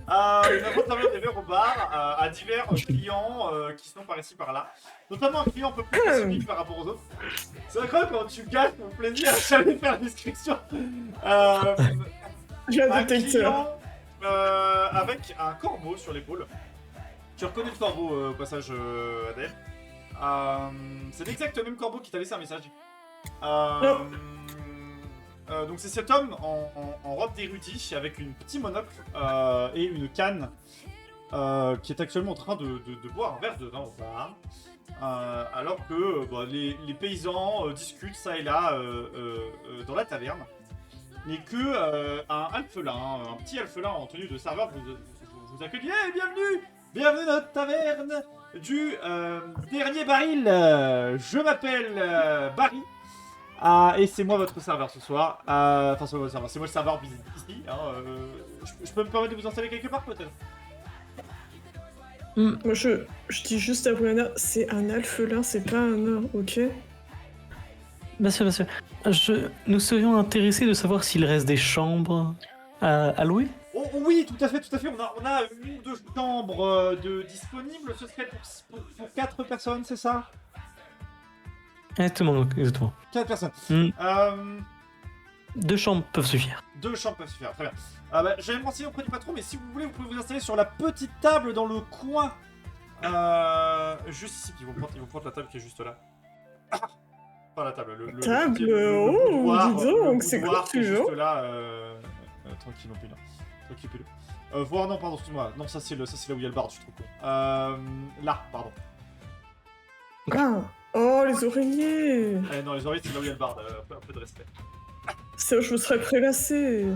Il a en train de servir des verres au bar à divers clients qui sont par ici par là. Notamment un client un peu plus spécifique par rapport aux autres. C'est incroyable quand tu gâches mon plaisir, j'allais faire la description. J'ai un Un détecteur. client avec un corbeau sur l'épaule. Tu reconnais le corbeau au passage, Adèle. C'est l'exact même corbeau qui t'a laissé un message. Donc c'est cet homme en robe d'érudit avec une petite monocle et une canne qui est actuellement en train de boire un verre de vin au bar. Alors que les paysans discutent ça et là dans la taverne. Et que un alphelin, un petit alphelin en tenue de serveur vous accueille. Hey, bienvenue! Bienvenue dans notre taverne du dernier baril. Je m'appelle Barry. Et c'est moi votre serveur ce soir. Enfin, c'est moi le serveur ici. Hein, je peux me permettre de vous installer quelque part peut-être? Moi, je dis juste à Brianna, c'est un alphelin, c'est pas un nain, ok? Bien sûr, bien sûr. Nous serions intéressés de savoir s'il reste des chambres à louer. Oh, oui, tout à fait. On a une ou deux chambres disponibles. Ce serait pour 4 personnes, c'est ça? Exactement. 4 personnes. 2 chambres peuvent suffire. 2 chambres peuvent suffire, très bien. Je vais me renseigner auprès du patron, mais si vous voulez, vous pouvez vous installer sur la petite table dans le coin. Juste ici, puis ils vont prendre la table qui est juste là. Pas la table, le Table, boudoir, dis donc, c'est boudoir quoi qui est tu veux? juste là. Tranquille, non plus là. Tranquille, voir, non, pardon, excuse-moi. Non, ça c'est là où il y a le bar, je suis trop con. Là, pardon. Ah. Oh, les oreillers! Non, les oreilles, c'est là où il y a le bar, un peu de respect. C'est où je me serais prélassé.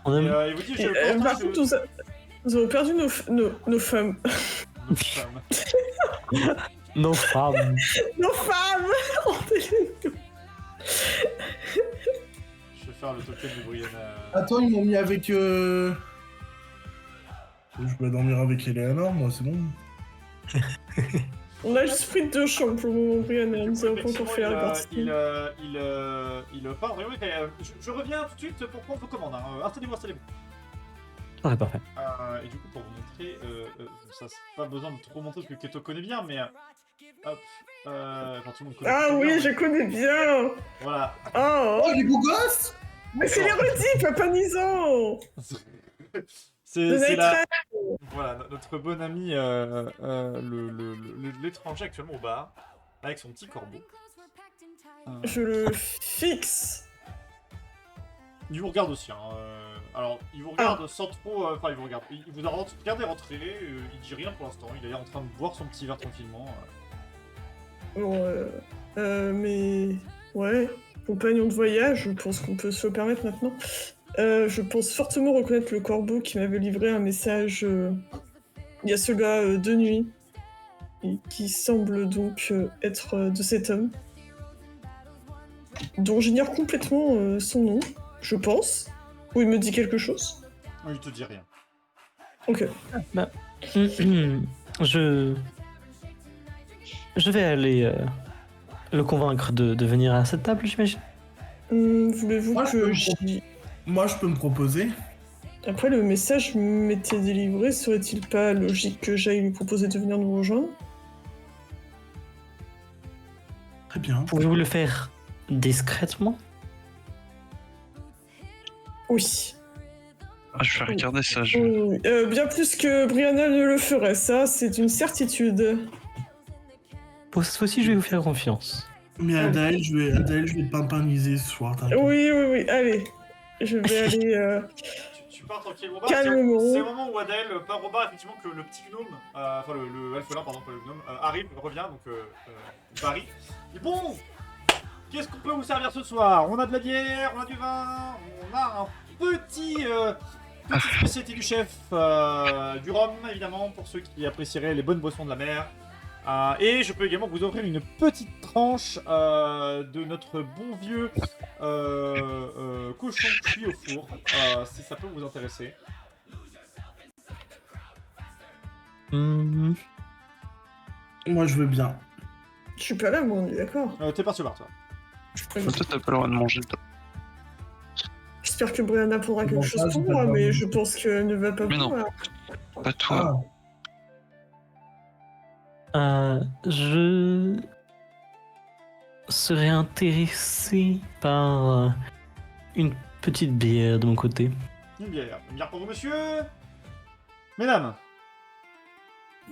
On a... Il vous dit, je Par contre, nous avons perdu nos femmes. Nos femmes. Nos femmes. Nos femmes! Rendez-les-nous. Je vais faire le token de Brianna. Attends, ils m'ont mis avec. Je peux dormir avec Eleanor, moi, c'est bon. On a juste pris 2 chambres pour le moment, Brianna. Nous avons pas encore fait la répartition. Pardon, je reviens tout de suite pour prendre vos commandes. Hein. Installez-vous. Ah, parfait. Et du coup, pour vous montrer, ça c'est pas besoin de trop montrer parce que Keto connaît bien, mais hop, enfin tout le monde connaît. Ah Keto oui, bien, je connais bien! Voilà. Oh! Oh, les beaux gosses! Mais c'est l'érudit, Papa Nison! C'est voilà, notre bon ami, l'étranger actuellement au bar, avec son petit corbeau. Je le fixe. Il vous regarde aussi, hein. Alors, il vous regarde sans trop. Enfin, il vous regarde. Il vous a regardé rentrer, il dit rien pour l'instant, il est en train de boire son petit verre tranquillement. Bon, mais... Ouais, compagnon de voyage, je pense qu'on peut se le permettre maintenant. Je pense fortement reconnaître le corbeau qui m'avait livré un message il y a cela 2 nuits, et qui semble donc être de cet homme, dont j'ignore complètement son nom, je pense, ou il me dit quelque chose. Il te dit rien. Ok. Je vais aller le convaincre de venir à cette table, j'imagine. Voulez-vous que Moi, je peux me proposer. Après, le message m'était délivré, serait-il pas logique que j'aille lui proposer de venir nous rejoindre? Très bien. Pouvez-vous le faire discrètement? Oui. Je vais regarder ça. Oui, bien plus que Brianna ne le ferait, ça, c'est une certitude. Pour cette fois-ci, je vais vous faire confiance. Mais Adaël, je vais te pampaniser ce soir, t'inquiète. Oui, allez. Je vais aller... Tu pars tranquillement. Calmement. C'est le moment où Adèle part au bar, effectivement, que le petit gnome, enfin le alphelin, pardon, pas le gnome, revient, donc Barry. Et bon, qu'est-ce qu'on peut vous servir ce soir? On a de la bière, on a du vin, on a un petite spécialité du chef, du rhum, évidemment, pour ceux qui apprécieraient les bonnes boissons de la mer. Et je peux également vous offrir une petite tranche de notre bon vieux cochon cuit au four, si ça peut vous intéresser. Hmm. Moi, je veux bien. Je suis pas là, moi, on est d'accord. T'es parti au bar, toi. Toi, t'as pas le droit de manger. J'espère que Brianna prendra quelque Bon, chose ça, pour c'est moi, pas mais grave. je pense qu'elle ne va pas Mais non. pouvoir. Pas toi. Je serais intéressé par une petite bière de mon côté. Une bière pour vous, monsieur. Mesdames,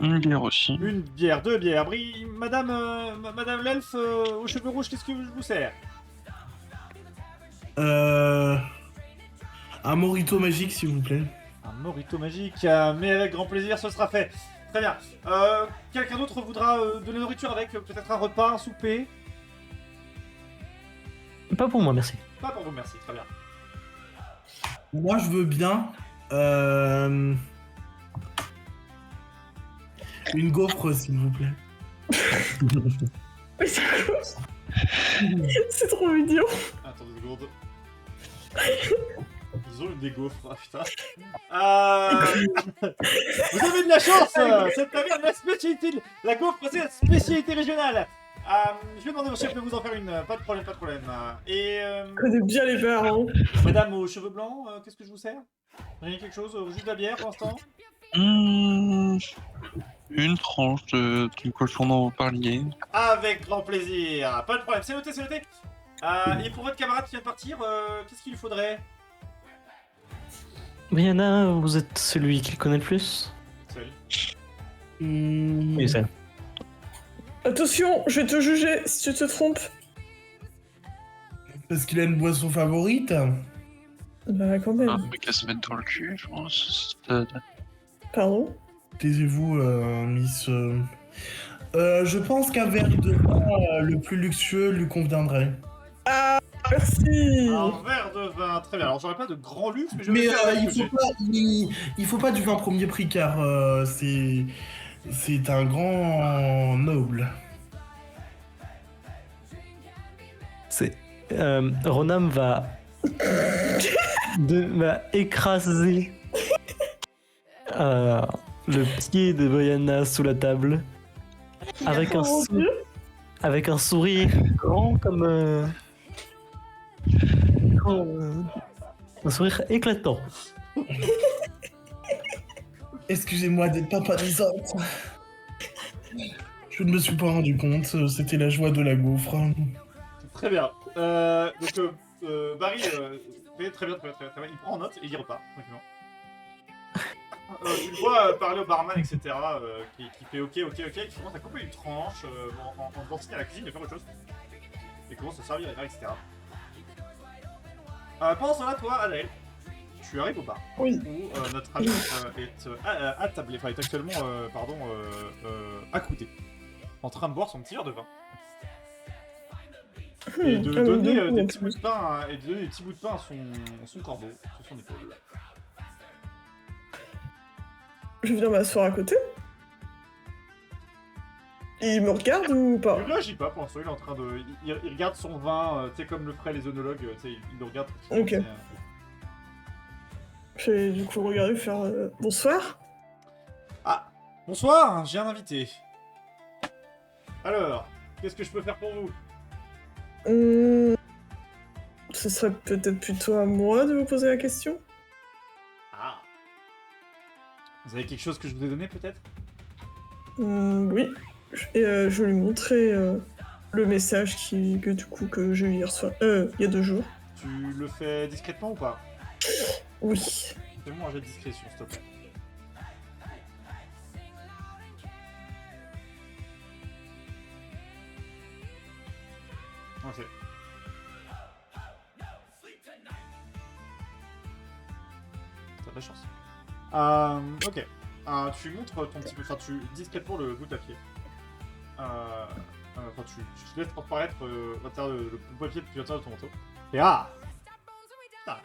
Une bière aussi. une bière, deux bières. Madame l'elfe aux cheveux rouges, qu'est-ce que je vous sers? Un morito magique, s'il vous plaît. Un morito magique, mais avec grand plaisir, ce sera fait. Très bien. Quelqu'un d'autre voudra de la nourriture avec peut-être un repas, un souper? Pas pour moi, merci. Pas pour vous, merci, très bien. Moi, je veux bien. Une gaufre, s'il vous plaît. Mais c'est quoi? C'est trop mignon. Attendez une seconde. Ils ont eu des gaufres, ah putain. Vous avez de la chance. Cette taverne, la spécialité, la gaufre, c'est la spécialité régionale. Je vais demander au chef de vous en faire une, pas de problème, pas de problème. Et Je connais bien les parents. madame aux cheveux blancs, qu'est-ce que je vous sers? Rien quelque chose, juste de la bière pour l'instant? Une tranche du cochon dont vous parliez. Avec grand plaisir, pas de problème, c'est noté, c'est noté. Et pour votre camarade qui vient de partir, qu'est-ce qu'il lui faudrait? Brianna, vous êtes celui qui le connaît le plus? Salut. Oui, c'est. Attention, je vais te juger si tu te trompes. Parce qu'il a une boisson favorite. Bah, quand même. Un mec à se mettre dans le cul, je pense. Pardon? Taisez-vous, Miss. Je pense qu'un verre de vin le plus luxueux lui conviendrait. Ah, merci. Un verre de vin, très bien. Alors j'aurais pas de grand luxe, mais je vais Mais faire avec ce que il faut pas du vin premier prix car c'est un grand noble. C'est. Ronam va. va écraser. Le pied de Brianna sous la table. Avec un, Oh, mon Dieu. avec un sourire grand comme. Un sourire éclatant. Excusez-moi d'être papanisante. Je ne me suis pas rendu compte, c'était la joie de la gaufre. Très bien. Donc, Barry, très bien. Il prend en note et il repart, tranquillement. Tu le vois parler au barman, etc., qui fait ok, qui commence à couper une tranche, en devant signer à la cuisine de faire autre chose. Et commence à servir les verres, etc. Pendant ce temps-là, toi, Adaël, tu arrives au bar. Oui. Où notre ami est attablé, enfin est actuellement, accouté. En train de boire son petit verre de vin. Et de donner des petits bouts de pain, à son corbeau, sur son épaule. Je viens m'asseoir à côté. Il me regarde ou pas? Il réagit pas pour l'instant, il est en train de. Il regarde son vin, tu sais, comme le feraient les œnologues, tu sais, il le regarde. Ok. Je vais du coup regarder faire bonsoir. Ah, bonsoir, j'ai un invité. Alors, qu'est-ce que je peux faire pour vous? Ce serait peut-être plutôt à moi de vous poser la question. Ah. Vous avez quelque chose que je vous ai donné peut-être? Oui. Et je vais lui montrer le message que j'ai eu hier soir. Il y a 2 jours. Tu le fais discrètement ou pas? Oui. Fais-moi un jet de discrétion, s'il te plaît. « Ok. T'as de la chance. Ok. Tu montres ton petit peu. Enfin, tu discrètement le bout de papier. Enfin, tu laisses transparaître l'intérieur le bout de papier depuis l'intérieur de ton manteau. Et ah! Putain.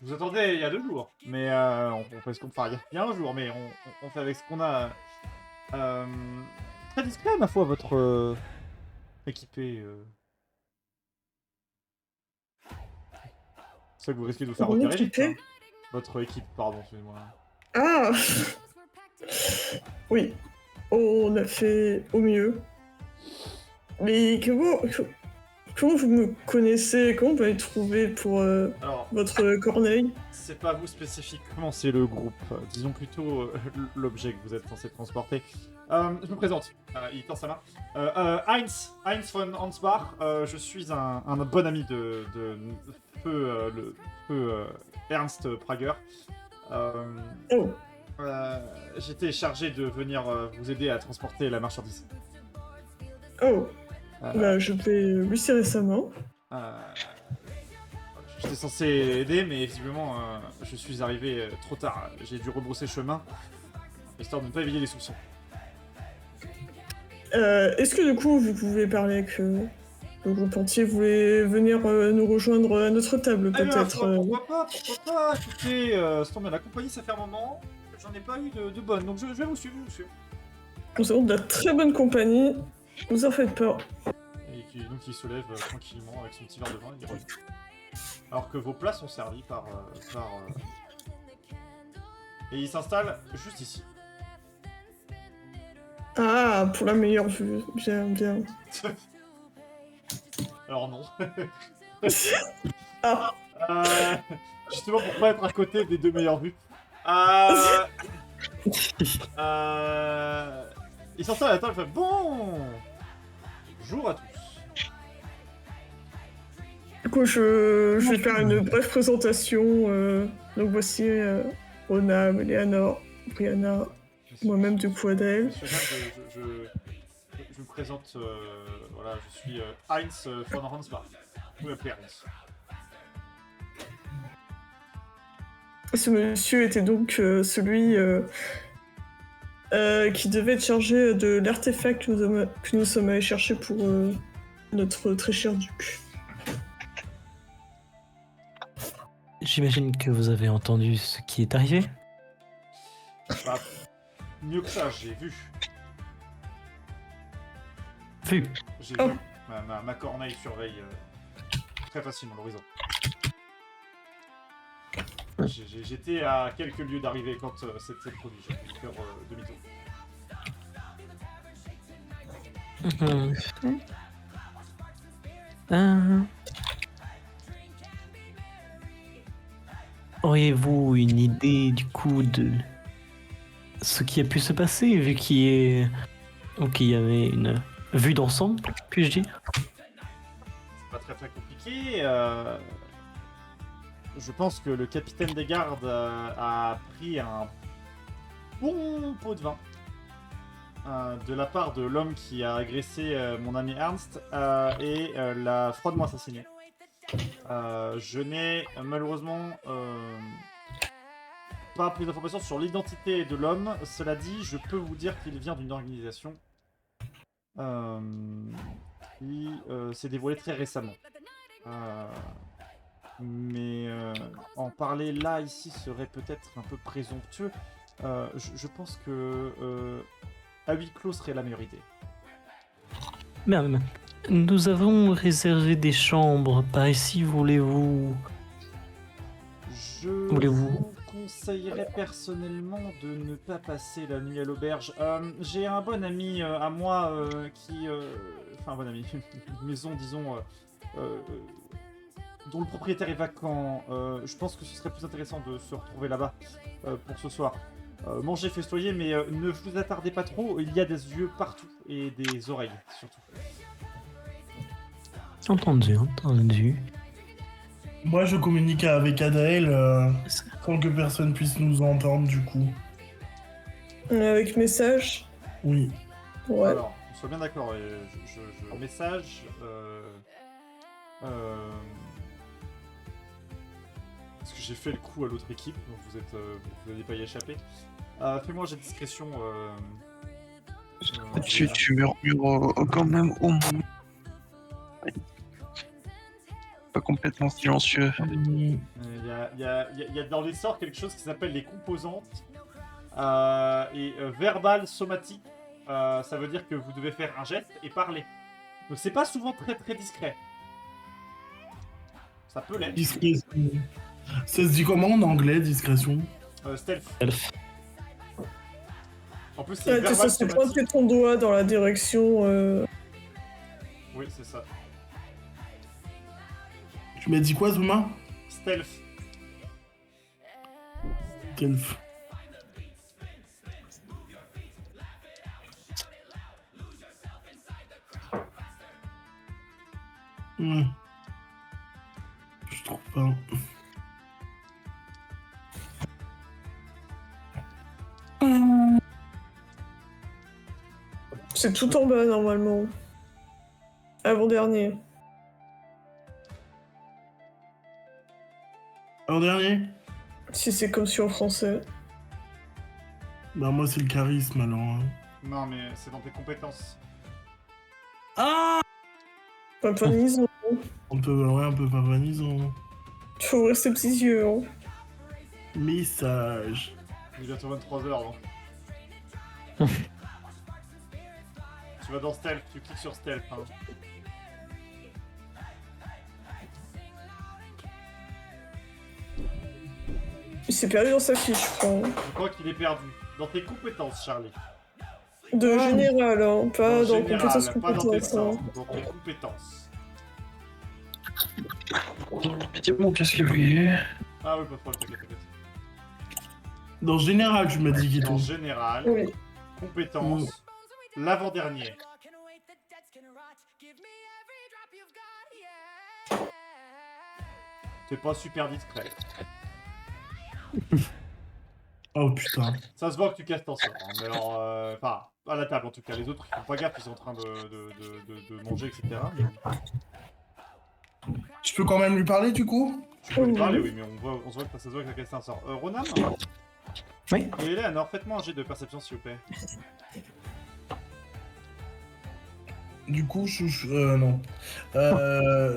Je vous attendais il y a 2 jours. Mais on fait ce qu'on. Enfin, il y a un jour, mais on fait avec ce qu'on a. Très discret, ma foi, votre équipé. C'est ça que vous risquez de vous faire Mon repérer vite, équipé hein. Votre équipe, pardon, excusez-moi. Ah Oui, on a fait au mieux. Mais comment vous me connaissez? Comment vous m'avez trouvé pour Alors, votre corneille? c'est pas vous spécifiquement, c'est le groupe. Disons plutôt l'objet que vous êtes censé transporter. Je me présente. Il tend sa main. Heinz von Hansbach. Je suis un bon ami de feu Ernst Prager. Oh, J'étais chargé de venir vous aider à transporter la marchandise. oh, Euh, bah je vais lui serrer sa main. J'étais censé aider, mais visiblement, je suis arrivé trop tard. J'ai dû rebrousser chemin, histoire de ne pas éveiller les soupçons. Est-ce que du coup vous pouvez parler avec le groupe entier? Vous voulez venir nous rejoindre à notre table Eh bien, peut-être? pourquoi pas. Écoutez, c'est tombé, la compagnie, ça fait un moment. J'en ai pas eu de bonne, donc je vais vous suivre, Nous avons de la très bonne compagnie, vous en faites pas. Et donc il se lève tranquillement avec son petit verre de vin et il revient. Alors que vos plats sont servis par. Et il s'installe juste ici. Ah, pour la meilleure vue, bien. Alors non. Ah, Justement pour pas être à côté des 2 meilleures vues. Il s'installe à la table et fait bonjour à tous. du coup je vais faire une brève présentation. Donc voici Rona, Eleanor, Brianna, moi-même du coup Adèle. Monsieur je me présente, voilà, je suis Heinz von Hansbach. Vous m'appelez Heinz. Ce monsieur était donc celui qui devait être chargé de l'artefact que nous sommes allés chercher pour notre très cher duc. J'imagine que vous avez entendu ce qui est arrivé. Bah, mieux que ça, j'ai vu. Vu. J'ai Oh. vu. Ma corneille surveille très facilement l'horizon. J'étais à quelques lieues d'arrivée quand c'était produit. J'ai pu faire demi-tour. Auriez-vous une idée du coup de ce qui a pu se passer vu qu'il y avait une vue d'ensemble, puis-je dire? C'est pas très compliqué. Je pense que le capitaine des gardes a pris un bon pot de vin de la part de l'homme qui a agressé mon ami Ernst et l'a froidement assassiné. Je n'ai malheureusement pas plus d'informations sur l'identité de l'homme. Cela dit, je peux vous dire qu'il vient d'une organisation qui s'est dévoilée très récemment. Mais en parler là, ici, serait peut-être un peu présomptueux. Je pense que à huis clos serait la meilleure idée. Bien, nous avons réservé des chambres par ici, voulez-vous... Je Voulez-vous- vous conseillerais personnellement de ne pas passer la nuit à l'auberge. J'ai un bon ami à moi qui... Enfin, un bon ami. Une maison, disons... dont le propriétaire est vacant. Je pense que ce serait plus intéressant de se retrouver là-bas pour ce soir. Manger, festoyer, mais ne vous attardez pas trop. Il y a des yeux partout et des oreilles, surtout. Entendu. Moi, je communique avec Adael sans que personne puisse nous entendre, du coup. Avec message. Oui. Ouais. Alors, soit bien d'accord. Message. Parce que j'ai fait le coup à l'autre équipe, donc vous n'allez pas y échapper. Fais-moi j'ai discrétion. Tu murmures quand même au moins. Pas complètement silencieux. Il y a dans les sorts quelque chose qui s'appelle les composantes. Verbal, somatique, ça veut dire que vous devez faire un geste et parler. Donc c'est pas souvent très très discret. Ça peut l'être. Discrétion. Ça se dit comment en anglais, discrétion? Stealth. Elf. En plus c'est Ouais, t'es verbal, censé somatique. pointer ton doigt dans la direction. Oui, c'est ça. Tu m'as dit quoi, Zuma? Stealth. Kelf. Je trouve pas. C'est tout en bas normalement. Avant-dernier. En dernier? Si c'est comme si en français. Bah moi c'est le charisme alors. Hein. Non mais c'est dans tes compétences. Ah Papanisme. On peut pas vanisant. Faut ouvrir ses petits yeux. Hein. Message. Il est bientôt 23h donc. Tu vas dans Stealth, tu cliques sur Stealth. Hein. Il s'est perdu dans sa fiche, je crois. Je crois qu'il est perdu. Dans tes compétences, Charlie. De général, hein, pas dans général, compétences pas dans tes compétences. sorts, Hein. dans tes compétences. Immédiatement, qu'est-ce qu'il y a? Ah oui, pas de problème, t'inquiète. Dans général, tu m'as dit qu'il En tombe. général, Oui. compétences, l'avant-dernier. C'est pas super discret. Oh putain. Ça se voit que tu casses ton sort, hein, mais alors, enfin, à la table en tout cas. Les autres, ils font pas gaffe, ils sont en train de manger, etc. Mais... Je peux quand même lui parler du coup? Tu peux lui parler, oui, mais on se voit que ça se voit que t'as cassé un sort. Ronan Oui. et Eleanor, faites-moi un jet de perception s'il vous plaît. Du coup, non.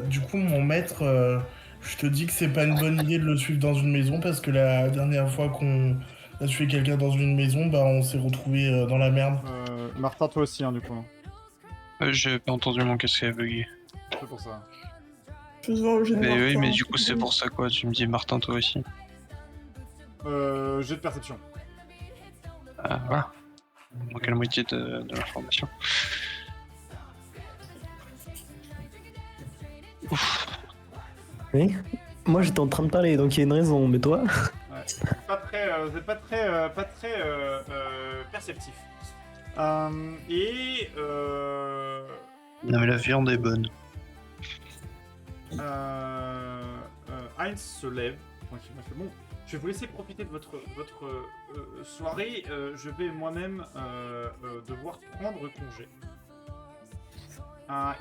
Du coup, mon maître, je te dis que c'est pas une bonne idée de le suivre dans une maison parce que la dernière fois qu'on a tué quelqu'un dans une maison, bah on s'est retrouvé dans la merde. Martin, toi aussi, hein, du coup. J'ai pas entendu mon casque qui a bugué. C'est pour ça. Je vais voir le jeu de Mais oui, Martin, mais hein, du coup, c'est pour ça quoi. Tu me dis Martin, toi aussi. Jet de perception. Ah, voilà. Il manque la moitié de l'information. Ouf. Oui. Moi j'étais en train de parler, donc il y a une raison, mais toi? Ouais. Vous êtes pas très perceptif. Non, mais la viande est bonne. Heinz se lève. Tranquillement, il fait, bon, je vais vous laisser profiter de votre soirée. Je vais moi-même devoir prendre congé.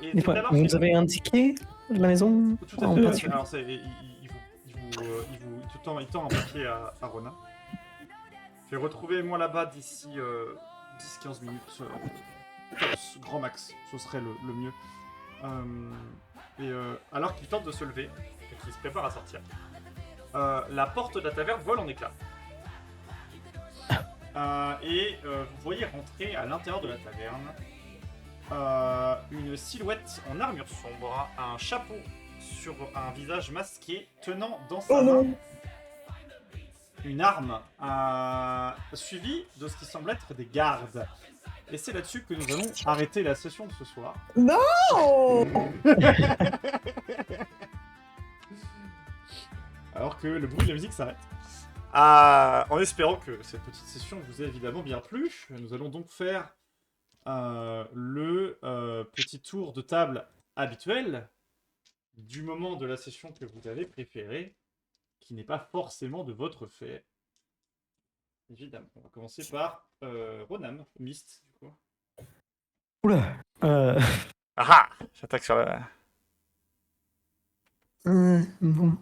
Et Mais c'est quoi, alors vous qu'il- avez indiqué la maison Tout à en fait. peinture? Alors, il tend un papier à Ronan. Je vais retrouver moi là-bas d'ici 10-15 minutes. Tops, grand max, ce serait le mieux. Alors qu'il tente de se lever et qu'il se prépare à sortir, la porte de la taverne vole en éclats. Vous voyez rentrer à l'intérieur de la taverne une silhouette en armure sombre, un chapeau sur un visage masqué, tenant dans sa Oh main non. une arme, suivie de ce qui semble être des gardes. Et c'est là-dessus que nous allons arrêter la session de ce soir. Non. Alors que le bruit de la musique s'arrête. En espérant que cette petite session vous ait évidemment bien plu, nous allons donc faire le petit tour de table habituel du moment de la session que vous avez préféré, qui n'est pas forcément de votre fait. Évidemment. On va commencer par Ronan, Mist, du coup. Oula. Ah, j'attaque sur la... Bon,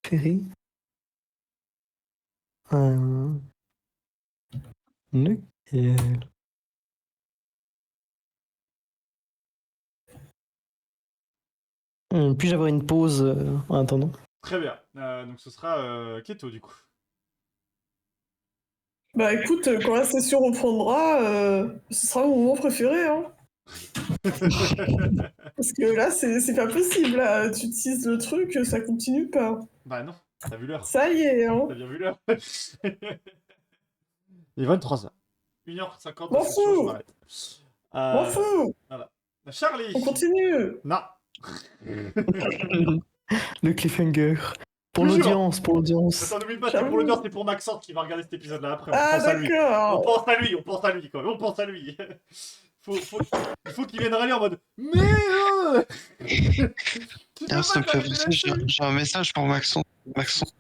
Ferry. Lequel? Puis-je avoir une pause en attendant? Très bien. Donc ce sera Keto du coup. Bah écoute, quand la session reprendra, ce sera mon moment préféré, hein. Parce que là, c'est pas possible, là. Tu utilises le truc, ça continue pas. Bah non, t'as vu l'heure. Ça y est, hein. T'as bien vu l'heure. Il est 23h. 1h50 de M'en session, je fous. m'arrête. M'en fous. Charlie. On continue. Non. Le cliffhanger. Pour Toujours. l'audience, pour l'audience. Attends, n'oublie pas, c'est pour l'audience, c'est pour Maxence qui va regarder cet épisode-là après. On Ah pense à lui. On d'accord. pense à lui, on pense à lui quand même, on pense à lui. Il faut qu'il vienne râler en mode mais tu peux Ça me pas fait t'arrêter penser, là-dessus. j'ai un message pour Maxence. Maxence,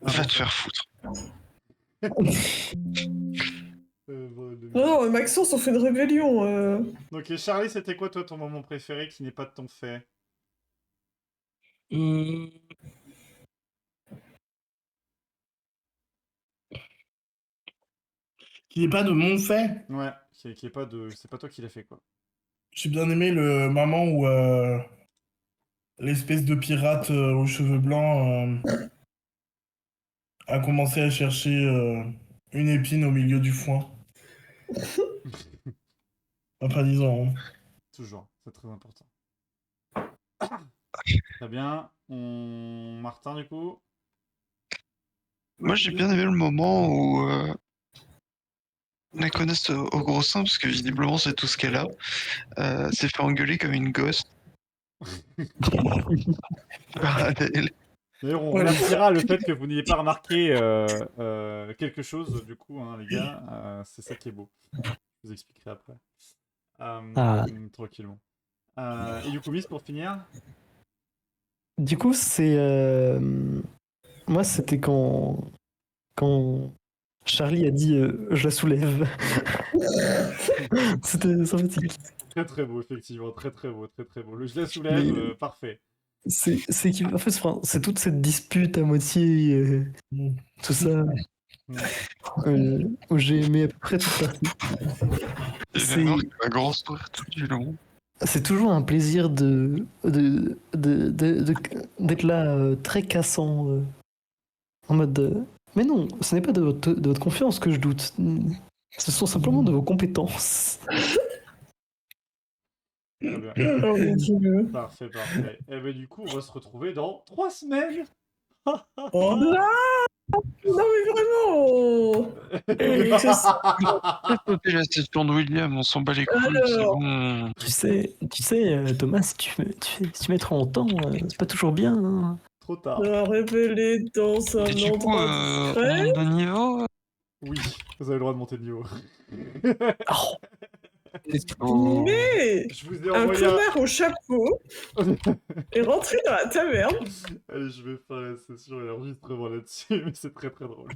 va te faire foutre. Non, Maxence, on fait une rébellion. Donc Charlie, c'était quoi toi ton moment préféré qui n'est pas de ton fait? Qui n'est pas de mon fait. Ouais, qui est pas de... C'est pas toi qui l'as fait quoi. J'ai bien aimé le moment où l'espèce de pirate aux cheveux blancs a commencé à chercher une épine au milieu du foin. Enfin, disons. Hein. Toujours, c'est très important. Très bien, Martin du coup. Moi, j'ai bien aimé le moment où on connaisse au gros sein, parce que visiblement, c'est tout ce qu'elle a. S'est fait engueuler comme une gosse. Par Adèle. D'ailleurs, on remerciera le fait que vous n'ayez pas remarqué quelque chose, du coup, hein, les gars. C'est ça qui est beau. Je vous expliquerai après. Tranquillement. Et du coup, Miss, pour finir. Du coup, c'est... Moi, c'était quand Charlie a dit je la soulève. C'était sympathique. Très très beau, effectivement. Très très beau, très très beau. Le je la soulève, parfait. C'est en fait, c'est toute cette dispute à moitié, tout ça, où j'ai aimé à peu près toute partie. C'est un grand sourire tout du long. C'est toujours un plaisir d'être là très cassant, en mode mais non, ce n'est pas de votre confiance que je doute, ce sont simplement de vos compétences. Très bien. Oh mon Dieu. Parfait, parfait. Et ben du coup, on va se retrouver dans 3 semaines. Oh non mais vraiment. Sauter la session de William, on s'en bat les couilles, c'est Alors. bon. Tu sais, Thomas, si tu mets trop longtemps, c'est pas toujours bien. Hein. Trop tard. On va révéler dans un Et du coup, endroit on discret. monte de niveau. Oui, vous avez le droit de monter de niveau. Oh. Mais Je vous ai un envoyé connard au chapeau est rentré dans la taverne. Allez, je vais faire la session et l'enregistrement là-dessus, mais c'est très très drôle.